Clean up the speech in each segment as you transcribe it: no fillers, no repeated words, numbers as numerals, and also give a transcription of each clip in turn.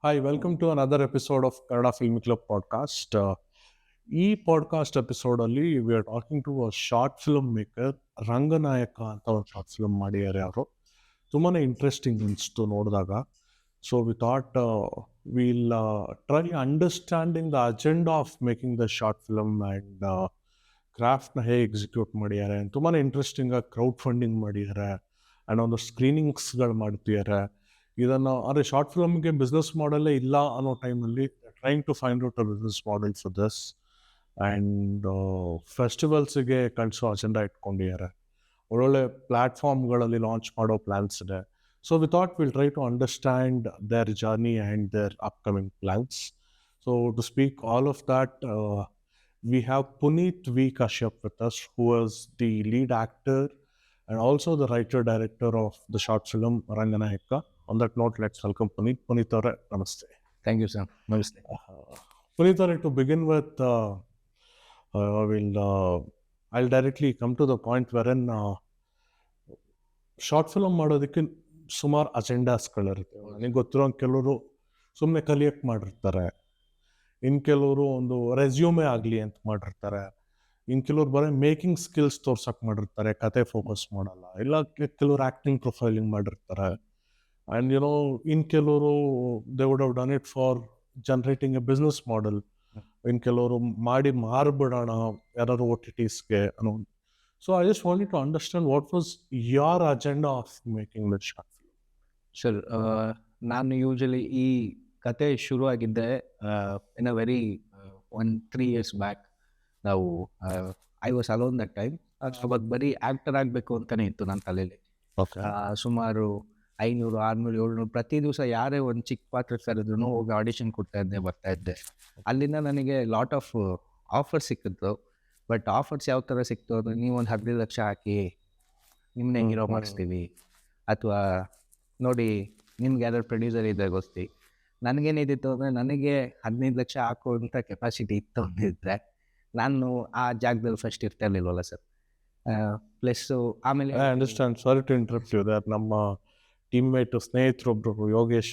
Hi, welcome to another episode of Kannada Film Club podcast. ಈ podcast ಎಪಿಸೋಡಲ್ಲಿ we are talking to a short film maker Ranganayaka ಅಂತ ಒಂದು short film ಮಾಡಿದ್ದಾರೆ ಅವರು. ತುಂಬಾ ಇಂಟ್ರೆಸ್ಟಿಂಗ್ ಅನಿಸ್ತು ನೋಡಿದಾಗ. So we thought will try understanding the agenda of making the short film and ಕ್ರಾಫ್ಟ್ನ ಹೇಗೆ ಎಕ್ಸಿಕ್ಯೂಟ್ ಮಾಡಿದ್ದಾರೆ. ತುಂಬಾ ಇಂಟ್ರೆಸ್ಟಿಂಗಾಗಿ ಕ್ರೌಡ್ ಫಂಡಿಂಗ್ ಮಾಡಿದ್ದಾರೆ ಆ್ಯಂಡ್ ಒಂದು ಸ್ಕ್ರೀನಿಂಗ್ಸ್ಗಳು ಮಾಡ್ತಿದ್ದಾರೆ. ಇದನ್ನು ಅಂದರೆ ಶಾರ್ಟ್ ಫಿಲ್ಮ್ಗೆ ಬಿಸ್ನೆಸ್ ಮಾಡೆಲ್ಲೇ ಇಲ್ಲ ಅನ್ನೋ ಟೈಮಲ್ಲಿ trying to find out a business model for this and ಫೆಸ್ಟಿವಲ್ಸಿಗೆ ಕಳಿಸೋ ಅಜೆಂಡಾ ಇಟ್ಕೊಂಡಿದ್ದಾರೆ. ಒಳ್ಳೊಳ್ಳೆ ಪ್ಲ್ಯಾಟ್ಫಾರ್ಮ್ಗಳಲ್ಲಿ ಲಾಂಚ್ ಮಾಡೋ ಪ್ಲ್ಯಾನ್ಸ್ ಇದೆ. So we thought will try to understand their journey and their upcoming plans. So to speak all of that we have Puneet V. Kashyap with us, who was the lead actor and also the writer-director of the short film Ranganayaka. On that note, let's welcome Puneet. Puneet Aure, namaste. Thank you, sir. Namaste. Puneet Aure, to begin with, I'll directly come to the point wherein short film ಮಾಡೋದಕ್ಕೆ ಸುಮಾರು ಅಜೆಂಡಾಸ್ಗಳಿರುತ್ತೆ. ನನಗೆ ಗೊತ್ತಿರೋ ಕೆಲವರು ಸುಮ್ಮನೆ ಕಲಿಯಕ್ಕೆ ಮಾಡಿರ್ತಾರೆ, ಇನ್ನು ಕೆಲವರು ಒಂದು ರೆಸ್ಯೂಮೆ ಆಗಲಿ ಅಂತ ಮಾಡಿರ್ತಾರೆ, ಇನ್ನು ಕೆಲವ್ರು ಬರೀ ಮೇಕಿಂಗ್ ಸ್ಕಿಲ್ಸ್ ತೋರ್ಸಕ್ಕೆ ಮಾಡಿರ್ತಾರೆ, ಕತೆ ಫೋಕಸ್ ಮಾಡಲ್ಲ. ಇಲ್ಲ ಕೆಲವರು ಆ್ಯಕ್ಟಿಂಗ್ ಪ್ರೊಫೈಲಿಂಗ್ ಮಾಡಿರ್ತಾರೆ. ಆ್ಯಂಡ್ ಇನ್ನು ಕೆಲವರು they would have done it for generating a business model. ಇನ್ನು ಕೆಲವರು ಮಾಡಿ ಮಾರ್ಬಿಡೋಣ ಯಾರು ಒ ಟಿ ಟಿಸ್ಗೆ ಅನ್ನೋ. So I just wanted to understand what was your agenda of making this short film. Sir, ನಾನು ಯೂಶಲಿ ಈ ಕತೆ ಶುರು ಆಗಿದ್ದೆ in a very 3 years back. ನಾವು I was alone that time. ಅವಾಗ ಬರೀ ಆ್ಯಕ್ಟರ್ ಆಗಬೇಕು ಅಂತಲೇ ಇತ್ತು ನನ್ನ ತಲೆಯಲ್ಲಿ. ಸುಮಾರು 500, 600, 700 ಪ್ರತಿ ದಿವಸ ಯಾರೇ ಒಂದು ಚಿಕ್ಕ ಪಾತ್ರ ಕರೆದ್ರು ಹೋಗಿ ಆಡಿಷನ್ ಬರ್ತಾ ಇದ್ದೆ. ಅಲ್ಲಿಂದ ನನಗೆ ಲಾಟ್ ಆಫ್ ಆಫರ್ಸ್ ಸಿಕ್ಕಿತ್ತು. ಬಟ್ ಆಫರ್ಸ್ ಯಾವ ಥರ ಸಿಕ್ತು ಅಂದರೆ, ನೀವು ಒಂದು 15 ಲಕ್ಷ ಹಾಕಿ ನಿಮ್ಮನ್ನೇ ಹೀರೋ ಮಾಡಿಸ್ತೀವಿ, ಅಥವಾ ನೋಡಿ ನಿಮ್ಗೆ ಯಾರು ಪ್ರೊಡ್ಯೂಸರ್ ಇದೆ ಗೊತ್ತಿ. ನನಗೇನಿದ್ದಿತ್ತು ಅಂದರೆ, ನನಗೆ 15 ಲಕ್ಷ ಹಾಕುವಂಥ ಕೆಪಾಸಿಟಿ ಇತ್ತು ಅಂದಿದ್ದರೆ ನಾನು ಆ ಜಾಗದಲ್ಲಿ ಫಸ್ಟ್ ಇರ್ತಾ ಇರಲಿಲ್ವಲ್ಲ ಸರ್. ಪ್ಲಸ್ಸು ಆಮೇಲೆ I understand. Sorry to interrupt you. That ನಮ್ಮ ಟೀಮ್ಮೇಟು ಸ್ನೇಹಿತರೊಬ್ಬರು ಯೋಗೇಶ್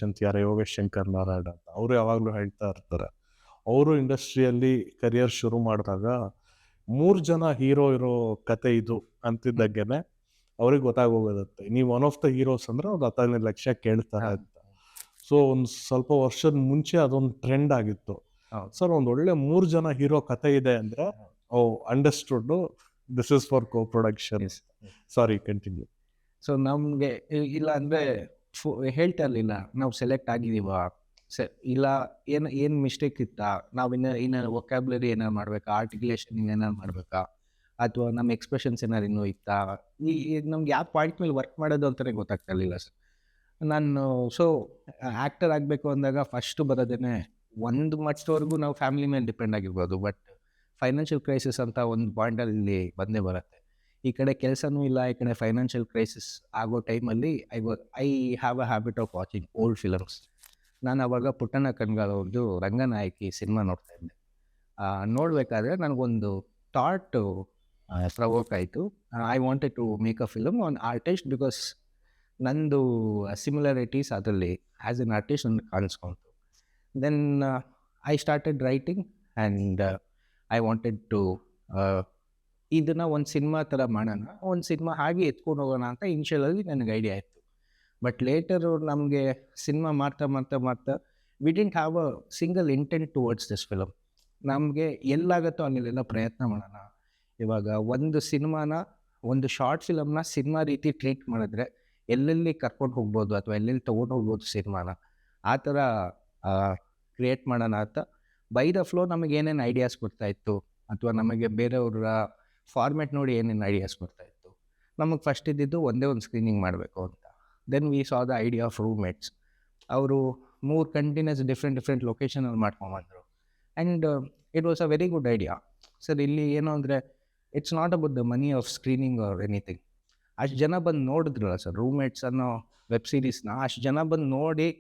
ಶಂಕರ್ ನಾರಾಯಣ ಅಂತ, ಅವರು ಯಾವಾಗಲೂ ಹೇಳ್ತಾ ಇರ್ತಾರೆ, ಅವರು ಇಂಡಸ್ಟ್ರಿಯಲ್ಲಿ ಕರಿಯರ್ ಶುರು ಮಾಡಿದಾಗ 3 ಜನ ಹೀರೋ ಇರೋ ಕತೆ ಇದು ಅಂತಿದ್ದಾಗೇನೆ ಅವ್ರಿಗೆ ಗೊತ್ತಾಗೋಗುತ್ತೆ, ನೀವು ಒನ್ ಆಫ್ ದ ಹೀರೋಸ್ ಅಂದರೆ ಒಂದು 15 ಲಕ್ಷ ಕೇಳ್ತಾರೆ ಅಂತ. ಸೊ ಒಂದು ಸ್ವಲ್ಪ ವರ್ಷದ ಮುಂಚೆ ಅದೊಂದು ಟ್ರೆಂಡ್ ಆಗಿತ್ತು. ಸರ್, ಒಂದು ಒಳ್ಳೆ 3 ಜನ ಹೀರೋ ಕತೆ ಇದೆ ಅಂದರೆ understood this is for co production. Sorry, continue. So ನಮಗೆ ಇಲ್ಲ ಅಂದರೆ ಹೇಳ್ತಾ ಇರಲಿಲ್ಲ ನಾವು ಸೆಲೆಕ್ಟ್ ಆಗಿದ್ದೀವ ಇಲ್ಲ, ಏನು ಮಿಸ್ಟೇಕ್ ಇತ್ತಾ, ನಾವು ಇನ್ನು ವೊಕ್ಯಾಬ್ಲರಿ ಏನಾರು ಮಾಡಬೇಕಾ, ಆರ್ಟಿಕ್ಯುಲೇಷನ್ ಏನಾರು ಮಾಡಬೇಕಾ, ಅಥವಾ ನಮ್ಮ ಎಕ್ಸ್ಪ್ರೆಷನ್ಸ್ ಏನಾರು ಇನ್ನೂ ಇತ್ತಾ, ನಮ್ಗೆ ಯಾವ ಪಾಯಿಂಟ್ ಮೇಲೆ ವರ್ಕ್ ಮಾಡೋದು ಅಂತಲೇ ಗೊತ್ತಾಗ್ತಾ ಇರಲಿಲ್ಲ ಸರ್. ನಾನು ಆ್ಯಕ್ಟರ್ ಆಗಬೇಕು ಅಂದಾಗ ಫಸ್ಟು ಬರೋದೇ ಒಂದು ಮಟ್ಟದವರೆಗೂ ನಾವು ಫ್ಯಾಮಿಲಿ ಮೇಲೆ ಡಿಪೆಂಡ್ ಆಗಿರ್ಬೋದು. ಬಟ್ ಫೈನಾನ್ಷಿಯಲ್ ಕ್ರೈಸಿಸ್ ಅಂತ ಒಂದು ಪಾಯಿಂಟಲ್ಲಿ ಬಂದೇ ಬರುತ್ತೆ. ಈ ಕಡೆ ಕೆಲಸನೂ ಇಲ್ಲ, ಈ ಕಡೆ ಫೈನಾನ್ಷಿಯಲ್ ಕ್ರೈಸಿಸ್ ಆಗೋ ಟೈಮಲ್ಲಿ I have a habit of watching old films. ನಾನು ಅವಾಗ ಪುಟ್ಟಣ್ಣ ಕಣ್ಗಾಲ್ ಅವ್ರದ್ದು ರಂಗನಾಯಕಿ ಸಿನಿಮಾ ನೋಡ್ತಾ ಇದ್ದೆ. ನೋಡಬೇಕಾದ್ರೆ ನನಗೊಂದು ಥಾಟ್ ಪ್ರವೋಕ್ ಆಯಿತು. I wanted to make a film on artist, because ನಂದು ಸಿಮಿಲಾರಿಟೀಸ್ ಅದರಲ್ಲಿ ಆ್ಯಸ್ ಎನ್ ಆರ್ಟಿಸ್ಟ್ ನನಗೆ ಕಾಣಿಸ್ಕೊಂತು. Then I started writing and I wanted to ಇದನ್ನು ಒಂದು ಸಿನಿಮಾ ಥರ ಮಾಡೋಣ, ಒಂದು ಸಿನಿಮಾ ಹಾಗೆ ಎತ್ಕೊಂಡು ಹೋಗೋಣ ಅಂತ ಇನಿಷಿಯಲಲ್ಲಿ ನನಗೆ ಐಡಿಯಾ ಇತ್ತು. ಬಟ್ ಲೇಟರು ನಮಗೆ ಸಿನಿಮಾ ಮಾಡ್ತಾ we didn't have a single intent towards this film. ನಮಗೆ ಎಲ್ಲಾಗುತ್ತೋ ಅಲ್ಲೆಲ್ಲ ಪ್ರಯತ್ನ ಮಾಡೋಣ. ಇವಾಗ ಒಂದು ಸಿನಿಮಾನ, ಒಂದು ಶಾರ್ಟ್ ಫಿಲಮ್ನ ಸಿನಿಮಾ ರೀತಿ ಟ್ರೀಟ್ ಮಾಡಿದ್ರೆ ಎಲ್ಲೆಲ್ಲಿ ಕರ್ಕೊಂಡು ಹೋಗ್ಬೋದು ಅಥವಾ ಎಲ್ಲೆಲ್ಲಿ ತೊಗೊಂಡು ಹೋಗ್ಬೋದು ಸಿನಿಮಾನ, ಆ ಥರ ಕ್ರಿಯೇಟ್ ಮಾಡೋಣ ಅಂತ ಬೈ ದ ಫ್ಲೋ ನಮಗೆ ಏನೇನು ಐಡಿಯಾಸ್ ಬರ್ತಾಯಿತ್ತು, ಅಥವಾ ನಮಗೆ ಬೇರೆಯವ್ರ ಫಾರ್ಮೆಟ್ ನೋಡಿ ಏನೇನು ಐಡಿಯಾಸ್ ಬರ್ತಾಯಿತ್ತು. ನಮಗೆ ಫಸ್ಟ್ ಇದ್ದಿದ್ದು ಒಂದೇ ಒಂದು ಸ್ಕ್ರೀನಿಂಗ್ ಮಾಡಬೇಕು ಅಂತ. Then we saw the idea of roommates. ಅವರು 3 ಕಂಟಿನ್ಯೂಸ್ ಡಿಫ್ರೆಂಟ್ ಲೊಕೇಶನಲ್ಲಿ ಮಾಡ್ಕೊಂಬಂದರು. And it was a very good idea. Sir, ಇಲ್ಲಿ ಏನು ಅಂದರೆ, it's not about the money of screening or anything. ಅಷ್ಟು ಜನ ಬಂದು ನೋಡಿದ್ರಲ್ಲ ಸರ್ ರೂಮ್ಮೇಟ್ಸ್ ಅನ್ನೋ ವೆಬ್ ಸೀರೀಸ್ನ, ಅಷ್ಟು ಜನ ಬಂದು ನೋಡಿ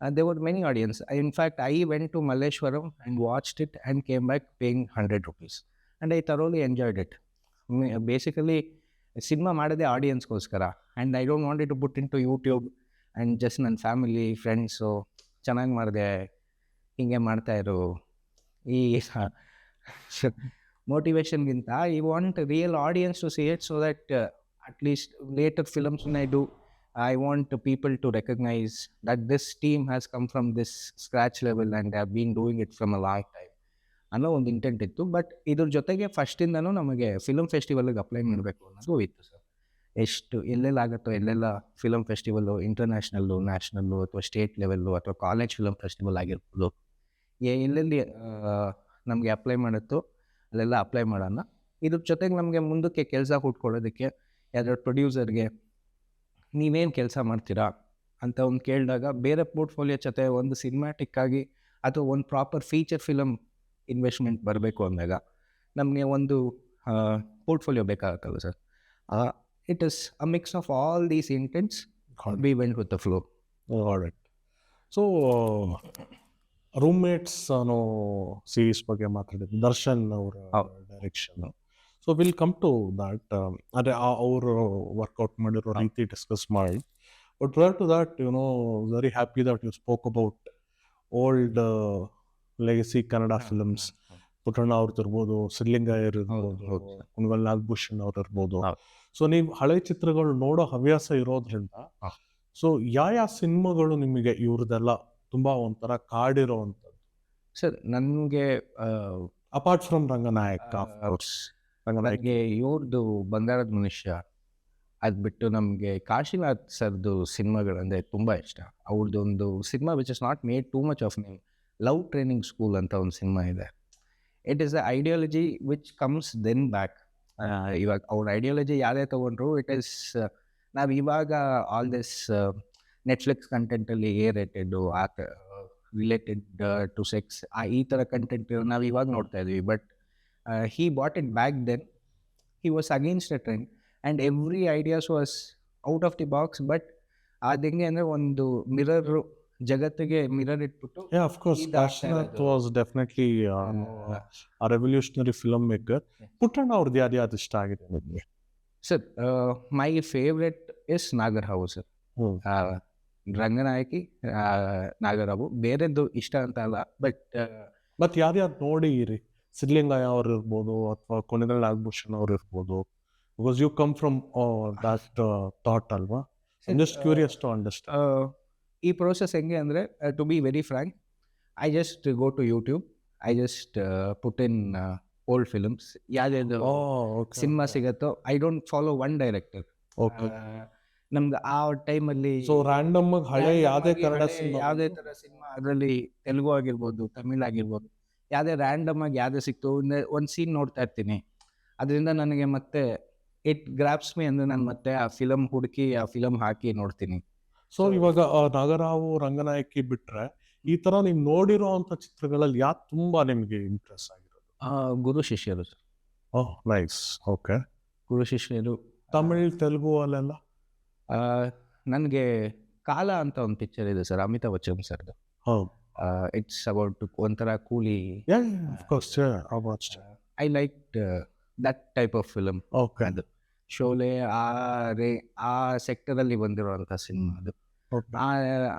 they were many audience. In fact I went to Malleshwaram and watched it and came back paying 100 rupees and I thoroughly enjoyed it. Basically cinema ಮಾಡೋದೇ ಆಡಿಯನ್ಸ್ಗೋಸ್ಕರ, and I don't want it to put into YouTube and just ನನ್ನ family friends ಚೆನ್ನಾಗಿ ಮಾಡಿದೆ, ಹಿಂಗೆ ಮಾಡ್ತಾ ಇರು. ಈ ಮೋಟಿವೇಶನ್ಗಿಂತ I want real audience to see it, so that at least later films I do, I want people to recognize that this team has come from this scratch level and they have been doing it from a long time ಅನ್ನೋ ಒಂದು intent ಇತ್ತು. But ಇದ್ರ ಜೊತೆಗೆ ಫಸ್ಟಿಂದನೂ ನಮಗೆ film ಫೆಸ್ಟಿವಲ್ಗೆ apply ಮಾಡಬೇಕು ಅನ್ನೋದು ಇತ್ತು sir. ಎಷ್ಟು ಎಲ್ಲೆಲ್ಲಾಗುತ್ತೋ ಎಲ್ಲೆಲ್ಲ ಫಿಲಮ್ ಫೆಸ್ಟಿವಲ್ಲು, ಇಂಟರ್ನ್ಯಾಷನಲ್ಲು, ನ್ಯಾಷನಲ್ಲು ಅಥವಾ ಸ್ಟೇಟ್ ಲೆವೆಲ್ಲು ಅಥವಾ ಕಾಲೇಜ್ ಫಿಲಮ್ ಫೆಸ್ಟಿವಲ್ ಆಗಿರ್ಬೋದು, ಎಲ್ಲೆಲ್ಲಿ ನಮಗೆ ಅಪ್ಲೈ ಮಾಡುತ್ತೋ ಅಲ್ಲೆಲ್ಲ ಅಪ್ಲೈ ಮಾಡೋಣ. ಇದ್ರ ಜೊತೆಗೆ ನಮಗೆ ಮುಂದಕ್ಕೆ ಕೆಲಸ ಹುಡ್ಕೊಳ್ಳೋದಕ್ಕೆ ಯಾವ್ದಾದ್ರು ಪ್ರೊಡ್ಯೂಸರ್ಗೆ ನೀವೇನು ಕೆಲಸ ಮಾಡ್ತೀರಾ ಅಂತ ಒಂದು ಕೇಳಿದಾಗ ಬೇರೆ ಪೋರ್ಟ್ಫೋಲಿಯೋ ಜೊತೆ ಒಂದು ಸಿನಿಮ್ಯಾಟಿಕ್ ಆಗಿ ಅಥವಾ ಒಂದು ಪ್ರಾಪರ್ ಫೀಚರ್ ಫಿಲಮ್ ಇನ್ವೆಸ್ಟ್ಮೆಂಟ್ ಬರಬೇಕು ಅಂದಾಗ ನಮಗೆ ಒಂದು ಪೋರ್ಟ್ಫೋಲಿಯೋ ಬೇಕಾಗುತ್ತಲ್ಲ sir. It is a mix of all these intents, we went with the flow. Alright. So roommates ಅನ್ನೋ ಸೀರೀಸ್ ಬಗ್ಗೆ ಮಾತಾಡಿದ್ವಿ, ದರ್ಶನ್ ಅವರ direction. So will come to that. ಅದೇ ಅವರು ವರ್ಕೌಟ್ ಮಾಡಿರೋ ರೀತಿ ಡಿಸ್ಕಸ್ ಮಾಡಿ. But prior to that, very happy that you spoke about old legacy Kannada films. Puttanna ಅವ್ರದ್ದು ಇರ್ಬೋದು, ಸಿದ್ಲಿಂಗಯ್ಯರ್ ಇರ್ಬೋದು, ಕುಣಗಲ್ ನಾಗಭೂಷಣ್ ಅವ್ರು ಇರ್ಬೋದು. ಸೊ ನೀವು ಹಳೆ ಚಿತ್ರಗಳು ನೋಡೋ ಹವ್ಯಾಸ ಇರೋದ್ರಿಂದ, ಸೊ ಯಾವ ಸಿನಿಮಾಗಳು ನಿಮಗೆ ಇವ್ರದ್ದೆಲ್ಲ ತುಂಬಾ ಒಂಥರ ಕಾಡಿರೋವಂಥದ್ದು ಸರ್? ನನಗೆ ಅಪಾರ್ಟ್ ಫ್ರಮ್ ರಂಗನಾಯಕ, ನನಗೆ ಇವ್ರದ್ದು ಬಂಗಾರದ ಮನುಷ್ಯ, ಅದು ಬಿಟ್ಟು ನಮಗೆ ಕಾಶಿನಾಥ್ ಸರ್ದು ಸಿನಿಮಾಗಳಂದರೆ ತುಂಬ ಇಷ್ಟ. ಅವ್ರದ್ದು ಒಂದು cinema which is not made too much of name, love training school ಅಂತ ಒಂದು ಸಿನಿಮಾ ಇದೆ. It is a ideology which comes then back. ಇವಾಗ ಅವ್ರ ಐಡಿಯಾಲಜಿ ಯಾರೇ ತೊಗೊಂಡ್ರು, ಇಟ್ ಈಸ್ ನಾವು ಇವಾಗ ಆಲ್ ದಿಸ್ ನೆಟ್ಫ್ಲಿಕ್ಸ್ ಕಂಟೆಂಟಲ್ಲಿ ರೇಟೆಡು, ರಿಲೇಟೆಡ್ ಟು ಸೆಕ್ಸ್, ಈ ಥರ ಕಂಟೆಂಟ್ ನಾವು ಇವಾಗ ನೋಡ್ತಾ ಇದ್ವಿ. But he bought it back then. He was against the trend and every ideas was out of the box. But ಅದು ಹೆಂಗೆ ಅಂದರೆ ಒಂದು ಮಿರರ್, ಜಗತ್ತಿಗೆ ಮಿರರ್ ಇಟ್ಬಿಟ್ಟು. Yeah, of course, Kashinath was definitely a revolutionary filmmaker. Puttanna ಅವ್ರದ್ದು ಯಾವ್ದು ಇಷ್ಟ ಆಗಿದೆ ನಿಮಗೆ sir? My favourite is Nagarahavu sir. Ranganayaki, Nagarahavu. ಬೇರೆದ್ದು ಇಷ್ಟ ಅಂತ ಅಲ್ಲ, ಬಟ್ ಯಾರ್ಯಾರು ನೋಡಿರಿ? ಸಿದ್ಲಿಂಗಯ್ಯ ಅವ್ರು ಇರ್ಬೋದು ಅಥವಾ ಕುಣಿಗಲ್ ನಾಗಭೂಷಣ್ ಅವ್ರು ಇರ್ಬೋದು. Because you come from that thought ಅಲ್ವಾ? Just curious to understand. ಈ ಪ್ರೋಸೆಸ್ ಹೆಂಗೆ ಅಂದರೆ, to be very frank, I just go to YouTube, I just put in old films. ಯಾವುದೇದು ಸಿನಿಮಾ ಸಿಗತ್ತೋ, I don't follow one director. ನಮ್ಗೆ ಆ ಟೈಮಲ್ಲಿ so random ಆಗಿ ಹಳೆ ಯಾವುದೇ ಕನ್ನಡ ಯಾವುದೇ ಥರ ಸಿನಿಮಾ, ಅದರಲ್ಲಿ ತೆಲುಗು ಆಗಿರ್ಬೋದು, ತಮಿಳ್ ಆಗಿರ್ಬೋದು, ಯಾವುದೇ ರ್ಯಾಂಡಮ್ ಆಗಿ ಯಾವುದೇ ಸಿಕ್ತು ಒಂದು ಸೀನ್ ನೋಡ್ತಾ ಇರ್ತೀನಿ. ಅದರಿಂದ ನನಗೆ ಮತ್ತೆ ಇಟ್ ಗ್ರಾಪ್ಸ್ ಮೀ ಅಂದರೆ ನಾನು ಮತ್ತೆ ಆ ಫಿಲಮ್ ಹುಡುಕಿ ಆ ಫಿಲಮ್ ಹಾಕಿ ನೋಡ್ತೀನಿ. ಸೊ ಇವಾಗ ನಾಗರಾವು, ರಂಗನಾಯಕಿ ಬಿಟ್ರೆ ಈ ಥರ ನೀವು ನೋಡಿರೋ ಅಂಥ ಚಿತ್ರಗಳಲ್ಲಿ ಯಾವ್ದು ತುಂಬ ನಿಮಗೆ ಇಂಟ್ರೆಸ್ಟ್ ಆಗಿರೋದು? ಗುರು ಶಿಷ್ಯರು ಸರ್. ಓಹ್ ನೈಸ್. ಓಕೆ. ಗುರು ಶಿಷ್ಯರು. ತಮಿಳ್, ತೆಲುಗು ಅಲ್ಲೆಲ್ಲ ನನಗೆ ಕಾಲ ಅಂತ ಒಂದು ಪಿಕ್ಚರ್ ಇದೆ ಸರ್, ಅಮಿತಾಬ್ ಬಚ್ಚನ್ ಸರ್ದು. ಹೌದು. ಇಟ್ಸ್ ಅಬೌಟ್ ಒಂಥರ ಕೂಲಿ. I like that type of film. Okay. ಅದು ಶೋಲೆ ಆ ಸೆಕ್ಟರಲ್ಲಿ ಬಂದಿರೋಂಥ ಸಿನಿಮಾ ಅದು.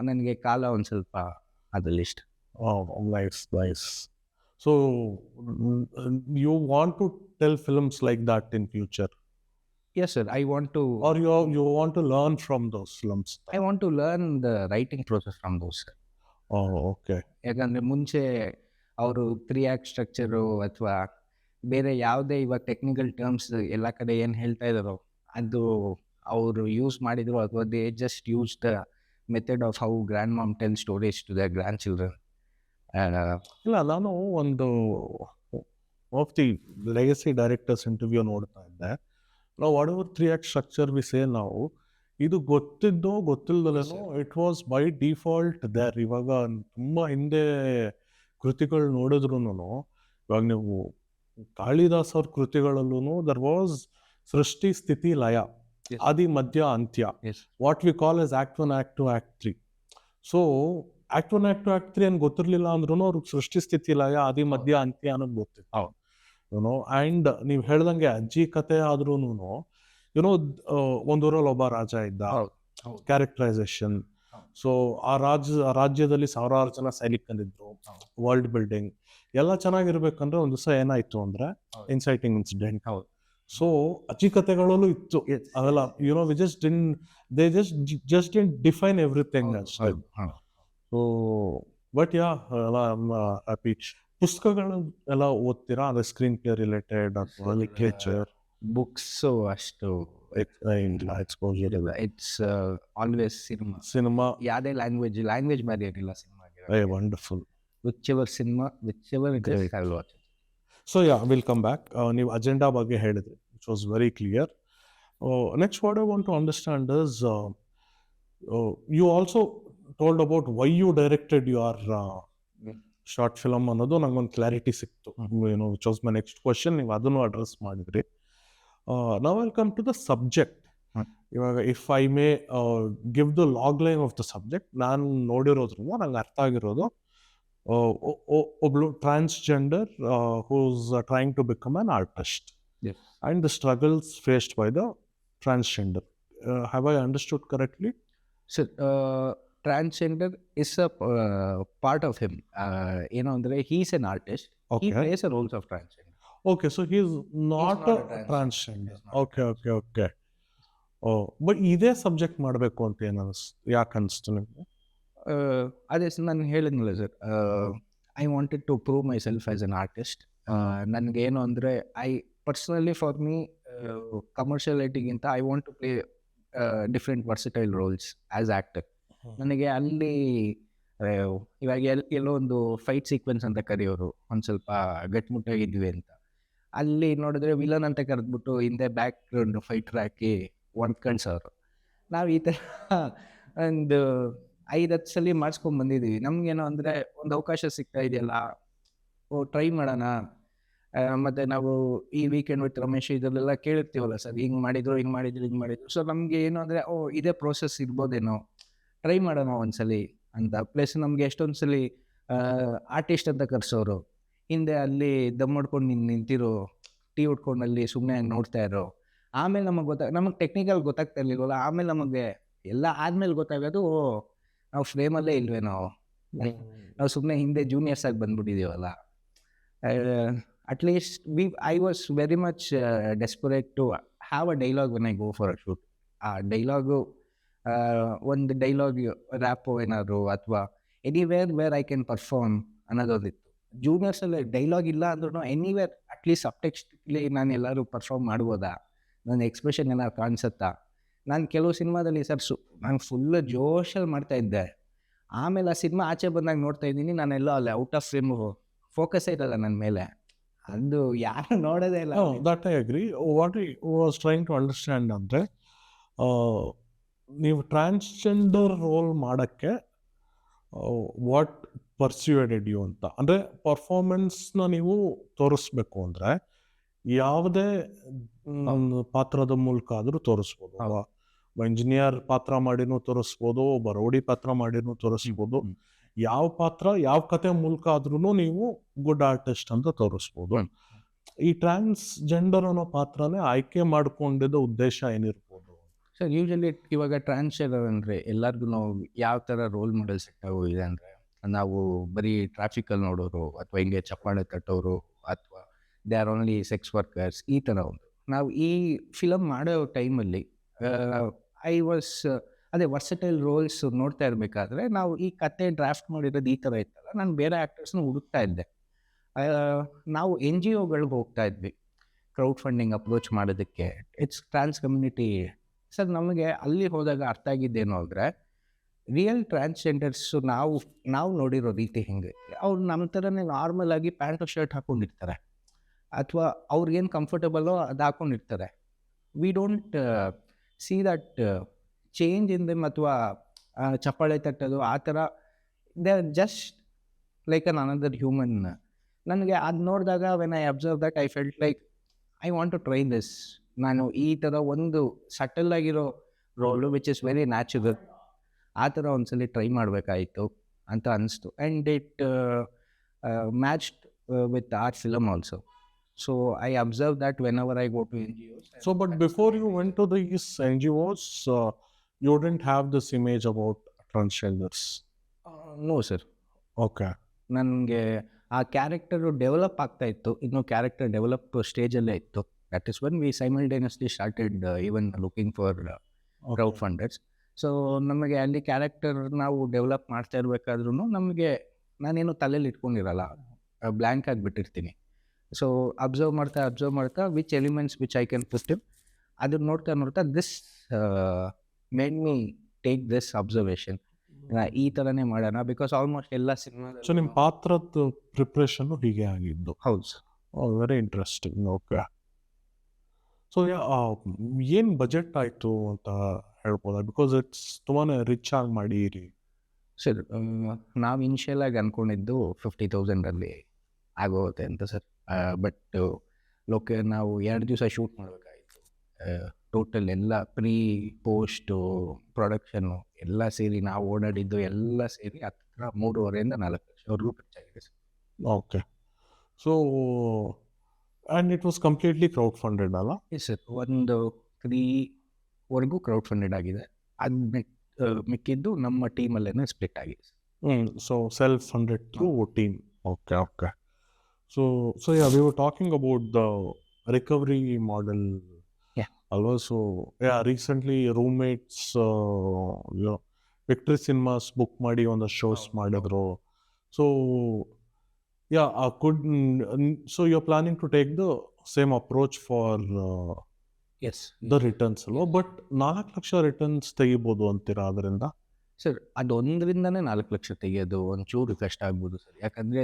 ನನಗೆ ಕಾಲ ಒಂದು ಸ್ವಲ್ಪ ಅದ್ರಲ್ಲಿ ಇಷ್ಟ. Nice nice. So you want to tell films like that in future? Yes sir, I want to. Or you want to learn from those films? I want to learn the writing process from those. Oh, okay. ಯಾಕಂದರೆ ಮುಂಚೆ ಅವರು 3 act structure ಅಥವಾ ಬೇರೆ ಯಾವುದೇ ಇವಾಗ technical terms ಎಲ್ಲ ಕಡೆ ಏನು ಹೇಳ್ತಾ ಇದ್ದಾರೋ ಅದು ಅವರು ಯೂಸ್ ಮಾಡಿದ್ರು, ಅಥವಾ they just use the method of how grand mom tell stories to the grand children. ಇಲ್ಲ, ನಾನು ಒಂದು of the legacy directors interview ನೋಡ್ತಾ ಇದ್ದೆ. ನಾವು what 3 act structure we say, ನಾವು ಇದು ಗೊತ್ತಿದ್ದೋ ಗೊತ್ತಿಲ್ಲದಲೇನೋ it was by default there. ಇವಾಗ ತುಂಬ ಹಿಂದೆ ಕೃತಿಗಳು ನೋಡಿದ್ರು, ಇವಾಗ ನೀವು ಕಾಳಿದಾಸ್ ಅವ್ರ ಕೃತಿಗಳಲ್ಲೂ ದರ್ ವಾಸ್ ಸೃಷ್ಟಿ, ಸ್ಥಿತಿ, ಲಯ, ಆದಿ, ಮಧ್ಯ, ಅಂತ್ಯ. What we call as act 1, act 2, act 3. So act 1, act 2, act 3 ಏನು ಗೊತ್ತಿರಲಿಲ್ಲ ಅಂದ್ರೂ ಅವ್ರಿಗೆ ಸೃಷ್ಟಿ, ಸ್ಥಿತಿ, ಲಯ, ಆದಿ, ಮಧ್ಯ, ಅಂತ್ಯ ಅನ್ನೋದು ಗೊತ್ತಿತ್ತು. ಆ್ಯಂಡ್ ನೀವು ಹೇಳ್ದಂಗೆ ಅಜ್ಜಿ ಕತೆ ಆದ್ರೂ ಒಂದೂರಲ್ಲಿ ಒಬ್ಬ ರಾಜ ಇದ್ದ, ಕ್ಯಾರೆಕ್ಟರೈಸೇಷನ್, ಸೊ ಆ ರಾಜ್ಯದಲ್ಲಿ ಸಾವಿರಾರು ಜನ ಸೈನಿಕರಿದ್ರು, ವರ್ಲ್ಡ್ ಬಿಲ್ಡಿಂಗ್ ಎಲ್ಲ ಚೆನ್ನಾಗಿರ್ಬೇಕಂದ್ರೆ ಒಂದು ದಿವಸ ಏನಾಯ್ತು ಅಂದ್ರೆ ಇನ್ಸೈಟಿಂಗ್ ಇನ್ಸಿಡೆಂಟ್. ಹೌದು. ಸೊ ಅಚಿಕತೆಗಳಲ್ಲೂ ಇತ್ತು ಅದೆಲ್ಲ, we just didn't define everything ಅಷ್ಟೇ. So but yeah happy. ಪುಸ್ತಕಗಳು ಎಲ್ಲ ಓದ್ತೀರಾ, ಅದೇ ಸ್ಕ್ರೀನ್ ಪ್ಲೇ ರಿಲೇಟೆಡ್ ಅಥವಾ ಲಿಟ್ರೇಚರ್? ಬುಕ್ಸ್ ಅಷ್ಟು ಎಕ್ಸ್ಪೋಜರ್ ಇಲ್ಲ. ಇಟ್ಸ್ ಆಲ್ವೇಸ್ ಸಿನಿಮಾ ಯಾವುದೇ ಲ್ಯಾಂಗ್ವೇಜ್ ಮೇಲೆ ಏನಿಲ್ಲ ಸಿನಿಮಾಗೆ. Wonderful. Whichever cinema I will watch. So yeah, will come back. ನೀವು ಅಜೆಂಡಾ ಬಗ್ಗೆ ಹೇಳಿದ್ರಿ, which was very clear. Next what I want to understand is, you also told about why you directed your short film ಅನ್ನೋದು ನಂಗೊಂದು clarity ಸಿಕ್ತು. Which was my next question. ನೀವು ಅದನ್ನು address ಮಾಡಿದ್ರಿ. Now I'll come to the subject. ಇವಾಗ if I may give the log line of the subject, ನಾನು ನೋಡಿರೋದ್ರಿಂದ ನಂಗೆ ಅರ್ಥ ಆಗಿರೋದು, ಒಬ್ಳು transgender who's trying to become an artist and the struggles faced by the transgender. Have I understood correctly? So transgender is a part of him. You know, he's an artist. Okay. He plays a roles of transgender. Okay, so he's not a transgender. Okay. But ಇದೇ subject ಮಾಡಬೇಕು ಅಂತ ಯಾಕೆ ಅನಿಸ್ತು ನಿಮಗೆ? ಅದೇ ನಾನು ಹೇಳಿದ್ನಲ್ಲ sir, I wanted to prove myself as an artist. ನನಗೇನು ಅಂದರೆ, personally for me, commercialityಗಿಂತ I want to play different versatile roles as actor. ನನಗೆ ಅಲ್ಲಿ ಇವಾಗ ಎಲ್ಲೋ ಒಂದು ಫೈಟ್ ಸೀಕ್ವೆನ್ಸ್ ಅಂತ ಕರೆಯೋರು, ಒಂದು ಸ್ವಲ್ಪ ಗಟ್ಟಿಮುಟ್ಟಾಗಿದ್ವಿ ಅಂತ, ಅಲ್ಲಿ ನೋಡಿದ್ರೆ ವಿಲನ್ ಅಂತ ಕರೆದ್ಬಿಟ್ಟು ಹಿಂದೆ ಬ್ಯಾಕ್ ಗ್ರೌಂಡ್ ಫೈಟ್ರ್ ಹಾಕಿ ಹೊಂದ್ಕಣ್ಸೋರು. ನಾವು ಈ ಥರ ಒಂದು 5-10 ಸಲ ಮಾಡಿಸ್ಕೊಂಡು ಬಂದಿದ್ದೀವಿ. ನಮಗೇನೋ ಅಂದರೆ ಒಂದು ಅವಕಾಶ ಸಿಗ್ತಾ ಇದೆಯಲ್ಲ, ಟ್ರೈ ಮಾಡೋಣ. ಮತ್ತು ನಾವು ಈ ವೀಕೆಂಡ್ ವಿತ್ ರಮೇಶ್ ಇದರಲ್ಲೆಲ್ಲ ಕೇಳಿರ್ತೀವಲ್ಲ ಸರ್, ಹಿಂಗೆ ಮಾಡಿದ್ರು. ಸೊ ನಮಗೆ ಏನು ಅಂದರೆ, ಇದೇ ಪ್ರೋಸೆಸ್ ಇರ್ಬೋದೇನೋ, ಟ್ರೈ ಮಾಡೋಣ ಒಂದ್ಸಲಿ ಅಂತ. ಪ್ಲಸ್ ನಮಗೆ ಎಷ್ಟೊಂದು ಸಲ ಆರ್ಟಿಸ್ಟ್ ಅಂತ ಕರೆಸೋರು, ಹಿಂದೆ ಅಲ್ಲಿ ದಮ್ ಮಾಡ್ಕೊಂಡು ನಿಂತಿರೋ, ಟೀ ಉಟ್ಕೊಂಡು ಅಲ್ಲಿ ಸುಮ್ಮನೆ ನೋಡ್ತಾ ಇರೋ. ಆಮೇಲೆ ನಮಗೆ ಟೆಕ್ನಿಕಲ್ ಗೊತ್ತಾಗ್ತಾ ಇರಲಿಲ್ವಲ್ಲ. ಆಮೇಲೆ ನಮಗೆ ಎಲ್ಲ ಆದಮೇಲೆ ಗೊತ್ತಾಗೋದು, ನಾವು ಫ್ರೇಮಲ್ಲೇ ಇಲ್ವೇನೋ, ನಾವು ಸುಮ್ಮನೆ ಹಿಂದೆ ಜೂನಿಯರ್ಸ್ ಆಗಿ ಬಂದ್ಬಿಟ್ಟಿದ್ದೀವಲ್ಲ. At least I was very much desperate to have a dialogue when I go for a shoot. ಒಂದು ಡೈಲಾಗ್ ರ್ಯಾಪೋ ಏನಾದ್ರು ಅಥವಾ anywhere where I can perform ಅನ್ನೋದಿತ್ತು. ಜೂನಿಯರ್ಸಲ್ಲಿ ಡೈಲಾಗ್ ಇಲ್ಲ ಅಂದ್ರೂ ಎನಿವೇರ್ ಅಟ್ಲೀಸ್ಟ್ ಸಬ್ಟೆಕ್ಸ್ಟ್ಲಿ ನಾನು ಎಲ್ಲರೂ ಪರ್ಫಾರ್ಮ್ ಮಾಡ್ಬೋದಾ, ನನ್ನ ಎಕ್ಸ್ಪ್ರೆಷನ್ ಏನಾದ್ರು ಕಾಣಿಸುತ್ತಾ. ನಾನು ಕೆಲವು ಸಿನಿಮಾದಲ್ಲಿ ನಾನು ಫುಲ್ಲು ಜೋಶಲ್ಲಿ ಮಾಡ್ತಾಯಿದ್ದೆ. ಆಮೇಲೆ ಆ ಸಿನಿಮಾ ಆಚೆ ಬಂದಾಗ ನೋಡ್ತಾ ಇದ್ದೀನಿ, ನಾನೆಲ್ಲ ಅಲ್ಲಿ ಔಟ್ ಆಫ್ ಫ್ರೇಮು, ಫೋಕಸ್ ಇರಲ್ಲ ನನ್ನ ಮೇಲೆ, ಅದು ಯಾರು ನೋಡೋದೇ ಇಲ್ಲ. That I agree. What I was trying to understand ಅಂದರೆ, ನೀವು ಟ್ರಾನ್ಸ್ಜೆಂಡರ್ ರೋಲ್ ಮಾಡೋಕ್ಕೆ ವಾಟ್ ಪರ್ಸ್ಯೂಡೆಡ್ ಯು ಅಂತ, ಅಂದರೆ ಪರ್ಫಾರ್ಮೆನ್ಸ್ನ ನೀವು ತೋರಿಸ್ಬೇಕು ಅಂದರೆ ಯಾವುದೇ ಪಾತ್ರದ ಮೂಲಕ ಆದರೂ ತೋರಿಸ್ಬೋದು. ಒಬ್ಬ ಇಂಜಿನಿಯರ್ ಪಾತ್ರ ಮಾಡಿನೂ ತೋರಿಸ್ಬೋದು, ಒಬ್ಬ ರೌಡಿ ಪಾತ್ರ ಮಾಡಿನೂ ತೋರಿಸ್ಬೋದು. ಯಾವ ಪಾತ್ರ, ಯಾವ ಕತೆ ಮೂಲಕ ಆದ್ರೂ ನೀವು ಗುಡ್ ಆರ್ಟಿಸ್ಟ್ ಅಂತ ತೋರಿಸ್ಬೋದು. ಈ ಟ್ರಾನ್ಸ್ಜೆಂಡರ್ ಅನ್ನೋ ಪಾತ್ರನೇ ಆಯ್ಕೆ ಮಾಡ್ಕೊಂಡಿದ್ದ ಉದ್ದೇಶ ಏನಿರ್ಬೋದು ಸರ್? ಯೂಶಲಿ ಇವಾಗ ಟ್ರಾನ್ಸ್ಜೆಂಡರ್ ಅಂದರೆ ಎಲ್ಲರಿಗೂ ನಾವು ಯಾವ ಥರ ರೋಲ್ ಮಾಡೆಲ್ ಸೆಟ್ ಆಗೋಗಿದೆ ಅಂದರೆ, ನಾವು ಬರೀ ಟ್ರಾಫಿಕಲ್ಲಿ ನೋಡೋರು, ಅಥವಾ ಹಿಂಗೆ ಚಪ್ಪಾಳೆ ತಟ್ಟೋರು, ಅಥವಾ they are only sex workers, ಈ ಥರ ಒಂದು. ನಾವು ಈ ಫಿಲಮ್ ಮಾಡೋ ಟೈಮಲ್ಲಿ ಅದೇ ವರ್ಸಟೈಲ್ ರೋಲ್ಸ್ ನೋಡ್ತಾ ಇರಬೇಕಾದ್ರೆ, ನಾವು ಈ ಕತೆ ಡ್ರಾಫ್ಟ್ ಮಾಡಿರೋದು ಈ ಥರ ಇತ್ತಲ್ಲ, ನಾನು ಬೇರೆ ಆ್ಯಕ್ಟರ್ಸ್ನ ಹುಡುಕ್ತಾ ಇದ್ದೆ. ನಾವು NGOಗಳಿಗೆ ಹೋಗ್ತಾ ಇದ್ವಿ ಕ್ರೌಡ್ ಫಂಡಿಂಗ್ ಅಪ್ರೋಚ್ ಮಾಡೋದಕ್ಕೆ. It's trans community. ಸರ್ ನಮಗೆ ಅಲ್ಲಿ ಹೋದಾಗ ಅರ್ಥ ಆಗಿದ್ದೇನು ಅಂದರೆ, ರಿಯಲ್ ಟ್ರಾನ್ಸ್ಜೆಂಡರ್ಸು ನಾವು ನೋಡಿರೋ ರೀತಿ ಹೆಂಗೆ, ಅವ್ರು ನಮ್ಮ ಥರನೇ ನಾರ್ಮಲ್ ಆಗಿ ಪ್ಯಾಂಟು ಶರ್ಟ್ ಹಾಕ್ಕೊಂಡಿರ್ತಾರೆ, ಅಥವಾ ಅವ್ರಿಗೇನು ಕಂಫರ್ಟಬಲ್ಲೋ ಅದು ಹಾಕ್ಕೊಂಡಿರ್ತಾರೆ. We don't see that change in them, ಅಥವಾ ಚಪ್ಪಾಳೆ ತಟ್ಟೋದು ಆ ಥರ. They are just like an another human. ನನಗೆ ಅದು ನೋಡಿದಾಗ when I observe that, I felt like I want to try this. ನಾನು ಈ ಥರ ಒಂದು ಸಟಲ್ ಆಗಿರೋ role which is very natural, ಆ ಥರ ಒಂದ್ಸಲಿ ಟ್ರೈ ಮಾಡಬೇಕಾಯಿತು ಅಂತ ಅನಿಸ್ತು. And it matched with our film also. So I observe that whenever I go to NGOs. So but before you went to these NGOs, you didn't have this image about transgenders? No sir. Okay. ನನಗೆ ಆ character develop ಆಗ್ತಾ ಇತ್ತು. ಇನ್ನೂ character develop ಸ್ಟೇಜಲ್ಲೇ ಇತ್ತು. That is when we simultaneously started even looking for crowd funders. So ನಮಗೆ ಅಲ್ಲಿ character ನಾವು develop ಮಾಡ್ತಾ ಇರಬೇಕಾದ್ರೂ ನಮಗೆ ನಾನೇನು ತಲೆಯಲ್ಲಿ ಇಟ್ಕೊಂಡಿರಲ್ಲ, ಬ್ಲ್ಯಾಂಕ್ ಆಗಿಬಿಟ್ಟಿರ್ತೀನಿ. ಸೊ ಅಬ್ಸರ್ವ್ ಮಾಡ್ತಾ which elements which I can put in, ಅದನ್ನ ನೋಡ್ತಾ this made me take this observation, ಈ ಥರನೇ ಮಾಡೋಣ. ಬಿಕಾಸ್ ಆಲ್ಮೋಸ್ಟ್ ಎಲ್ಲ ಸಿನಿಮಾ. ಸೊ ನಿಮ್ಮ ಪಾತ್ರದ ಪ್ರಿಪ್ರೇಷನ್ನು ಹೀಗೆ ಆಗಿದ್ದು? ಹೌದು sir. Very interesting. Okay. So ಏನು ಬಜೆಟ್ ಆಯಿತು ಅಂತ ಹೇಳ್ಬೋದಾ? ಬಿಕಾಸ್ ಇಟ್ಸ್ ತುಂಬಾ ರಿಚ್ ಆಗಿ ಮಾಡಿರಿ. ಸರ್ ನಾವು ಇನಿಷಿಯಲಾಗಿ ಅಂದ್ಕೊಂಡಿದ್ದು 50,000 ಆಗೋಗುತ್ತೆ ಅಂತ ಸರ್. ಬಟ್ ನಾವು 2 ದಿವಸ ಶೂಟ್ ಮಾಡಬೇಕಾಯಿತು. ಟೋಟಲ್ ಎಲ್ಲ ಪ್ರೀ ಪೋಸ್ಟು ಪ್ರೊಡಕ್ಷನ್ನು ಎಲ್ಲ ಸೇರಿ ನಾವು ಓಡಾಡಿದ್ದು ಎಲ್ಲ ಸೇರಿ ಹತ್ತಿರ 3.5 4 ಲಕ್ಷವರೆಗೂ ಖರ್ಚಾಗಿದೆ ಸರ್. Okay. So and it was completely crowd funded ಅಲ್ಲ? Yes sir. ಒಂದು 3ವರೆಗೂ ಕ್ರೌಡ್ ಫಂಡೆಡ್ ಆಗಿದೆ. ಅದು ಮಿಕ್ಕಿದ್ದು ನಮ್ಮ ಟೀಮಲ್ಲೇ ಸ್ಪ್ಲಿಟ್ ಆಗಿದೆ ಸರ್. So self funded through team. Okay. Okay. So yeah, we were talking about the recovery model ಅಲ್ವಾ? So yeah, recently roommates Victory Cinemas book ಮಾಡಿ ಒಂದಷ್ಟು ಶೋಸ್ ಮಾಡಿದ್ರು. So yeah, so you are planning to take the same approach for as the returns ಅಲ್ವಾ? But 4 lakh returns ತೆಗಿಬೋದು ಅಂತೀರಾ ಅದರಿಂದ? Sir. ಅದೊಂದರಿಂದನೇ 4 lakh ತೆಗೆಯೋದು ಒಂಚೂರು ಕಷ್ಟ ಆಗ್ಬೋದು ಸರ್. ಯಾಕಂದರೆ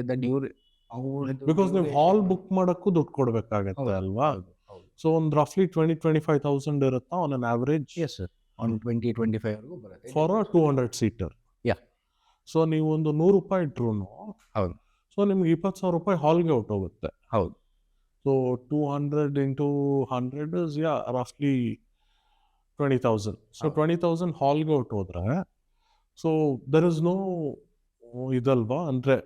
ಬಿಕಾಸ್ ನೀವು ಹಾಲ್ ಬುಕ್ ಮಾಡೋಕ್ಕೂ ದುಡ್ಡು ಕೊಡಬೇಕಾಗತ್ತೆ ಅಲ್ವಾ? ಸೊ ಒಂದು ರಫ್ಲಿ 20-25,000 ಇರುತ್ತಾ on an average? Yes sir. On 20-25ವರೆಗೂ ಬರುತ್ತೆ for a 200 seater. Yeah. So ನೀವು ಒಂದು ₹100 ಇಟ್ರು, ಹೌದು, ಸೊ ನಿಮ್ಗೆ ₹20,000 ಹಾಲ್ಗೆ ಹೊಟ್ಟೋಗುತ್ತೆ. ಹೌದು. So 200 into 100 is roughly 20,000. So 20,000 ಹಾಲ್ಗೆ ಹೊಟ್ಟೋದ್ರೆ ಸೊ ದರ್ ಇಸ್ ನೋ ಇದಲ್ವಾ? ಅಂದರೆ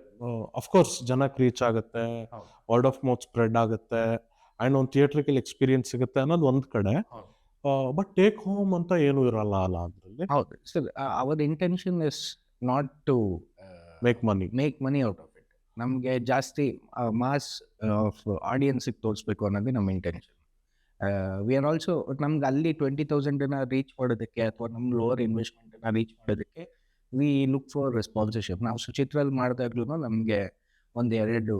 ಅಫ್ಕೋರ್ಸ್ ಜನಕ್ಕೆ ರೀಚ್ ಆಗುತ್ತೆ, ವರ್ಡ್ ಆಫ್ ಮೌತ್ ಸ್ಪ್ರೆಡ್ ಆಗುತ್ತೆ, ಆ್ಯಂಡ್ ಒಂದು ಥಿಯೇಟ್ರಿಕಲ್ ಎಕ್ಸ್ಪೀರಿಯನ್ಸ್ ಸಿಗುತ್ತೆ ಅನ್ನೋದು ಒಂದು ಕಡೆ. ಬಟ್ ಟೇಕ್ ಹೋಮ್ ಅಂತ ಏನೂ ಇರಲ್ಲ ಅಲ್ಲ ಅದರಲ್ಲಿ? ಹೌದು sir. Our intention is not to make money out of it. ನಮಗೆ ಜಾಸ್ತಿ ಮಾಸ್ ಆಫ್ ಆಡಿಯನ್ಸಿಗೆ ತೋರಿಸ್ಬೇಕು ಅನ್ನೋದೇ ನಮ್ಮ ಇಂಟೆನ್ಷನ್. ವಿ ಆರ್ ಆಲ್ಸೋ ನಮ್ಗೆ ಅಲ್ಲಿ 20,000 ರೀಚ್ ಮಾಡೋದಕ್ಕೆ ಅಥವಾ ನಮ್ಮ ಲೋವರ್ ಇನ್ವೆಸ್ಟ್ಮೆಂಟನ್ನು ರೀಚ್ ಮಾಡೋದಕ್ಕೆ ವಿ ಲುಕ್ ಫಾರ್ ಸ್ಪಾನ್ಸರ್ಶಿಪ್. ನಾವು ಸುಚಿತ್ರಲ್ಲಿ ಮಾಡಿದಾಗ್ಲೂ ನಮಗೆ 1-2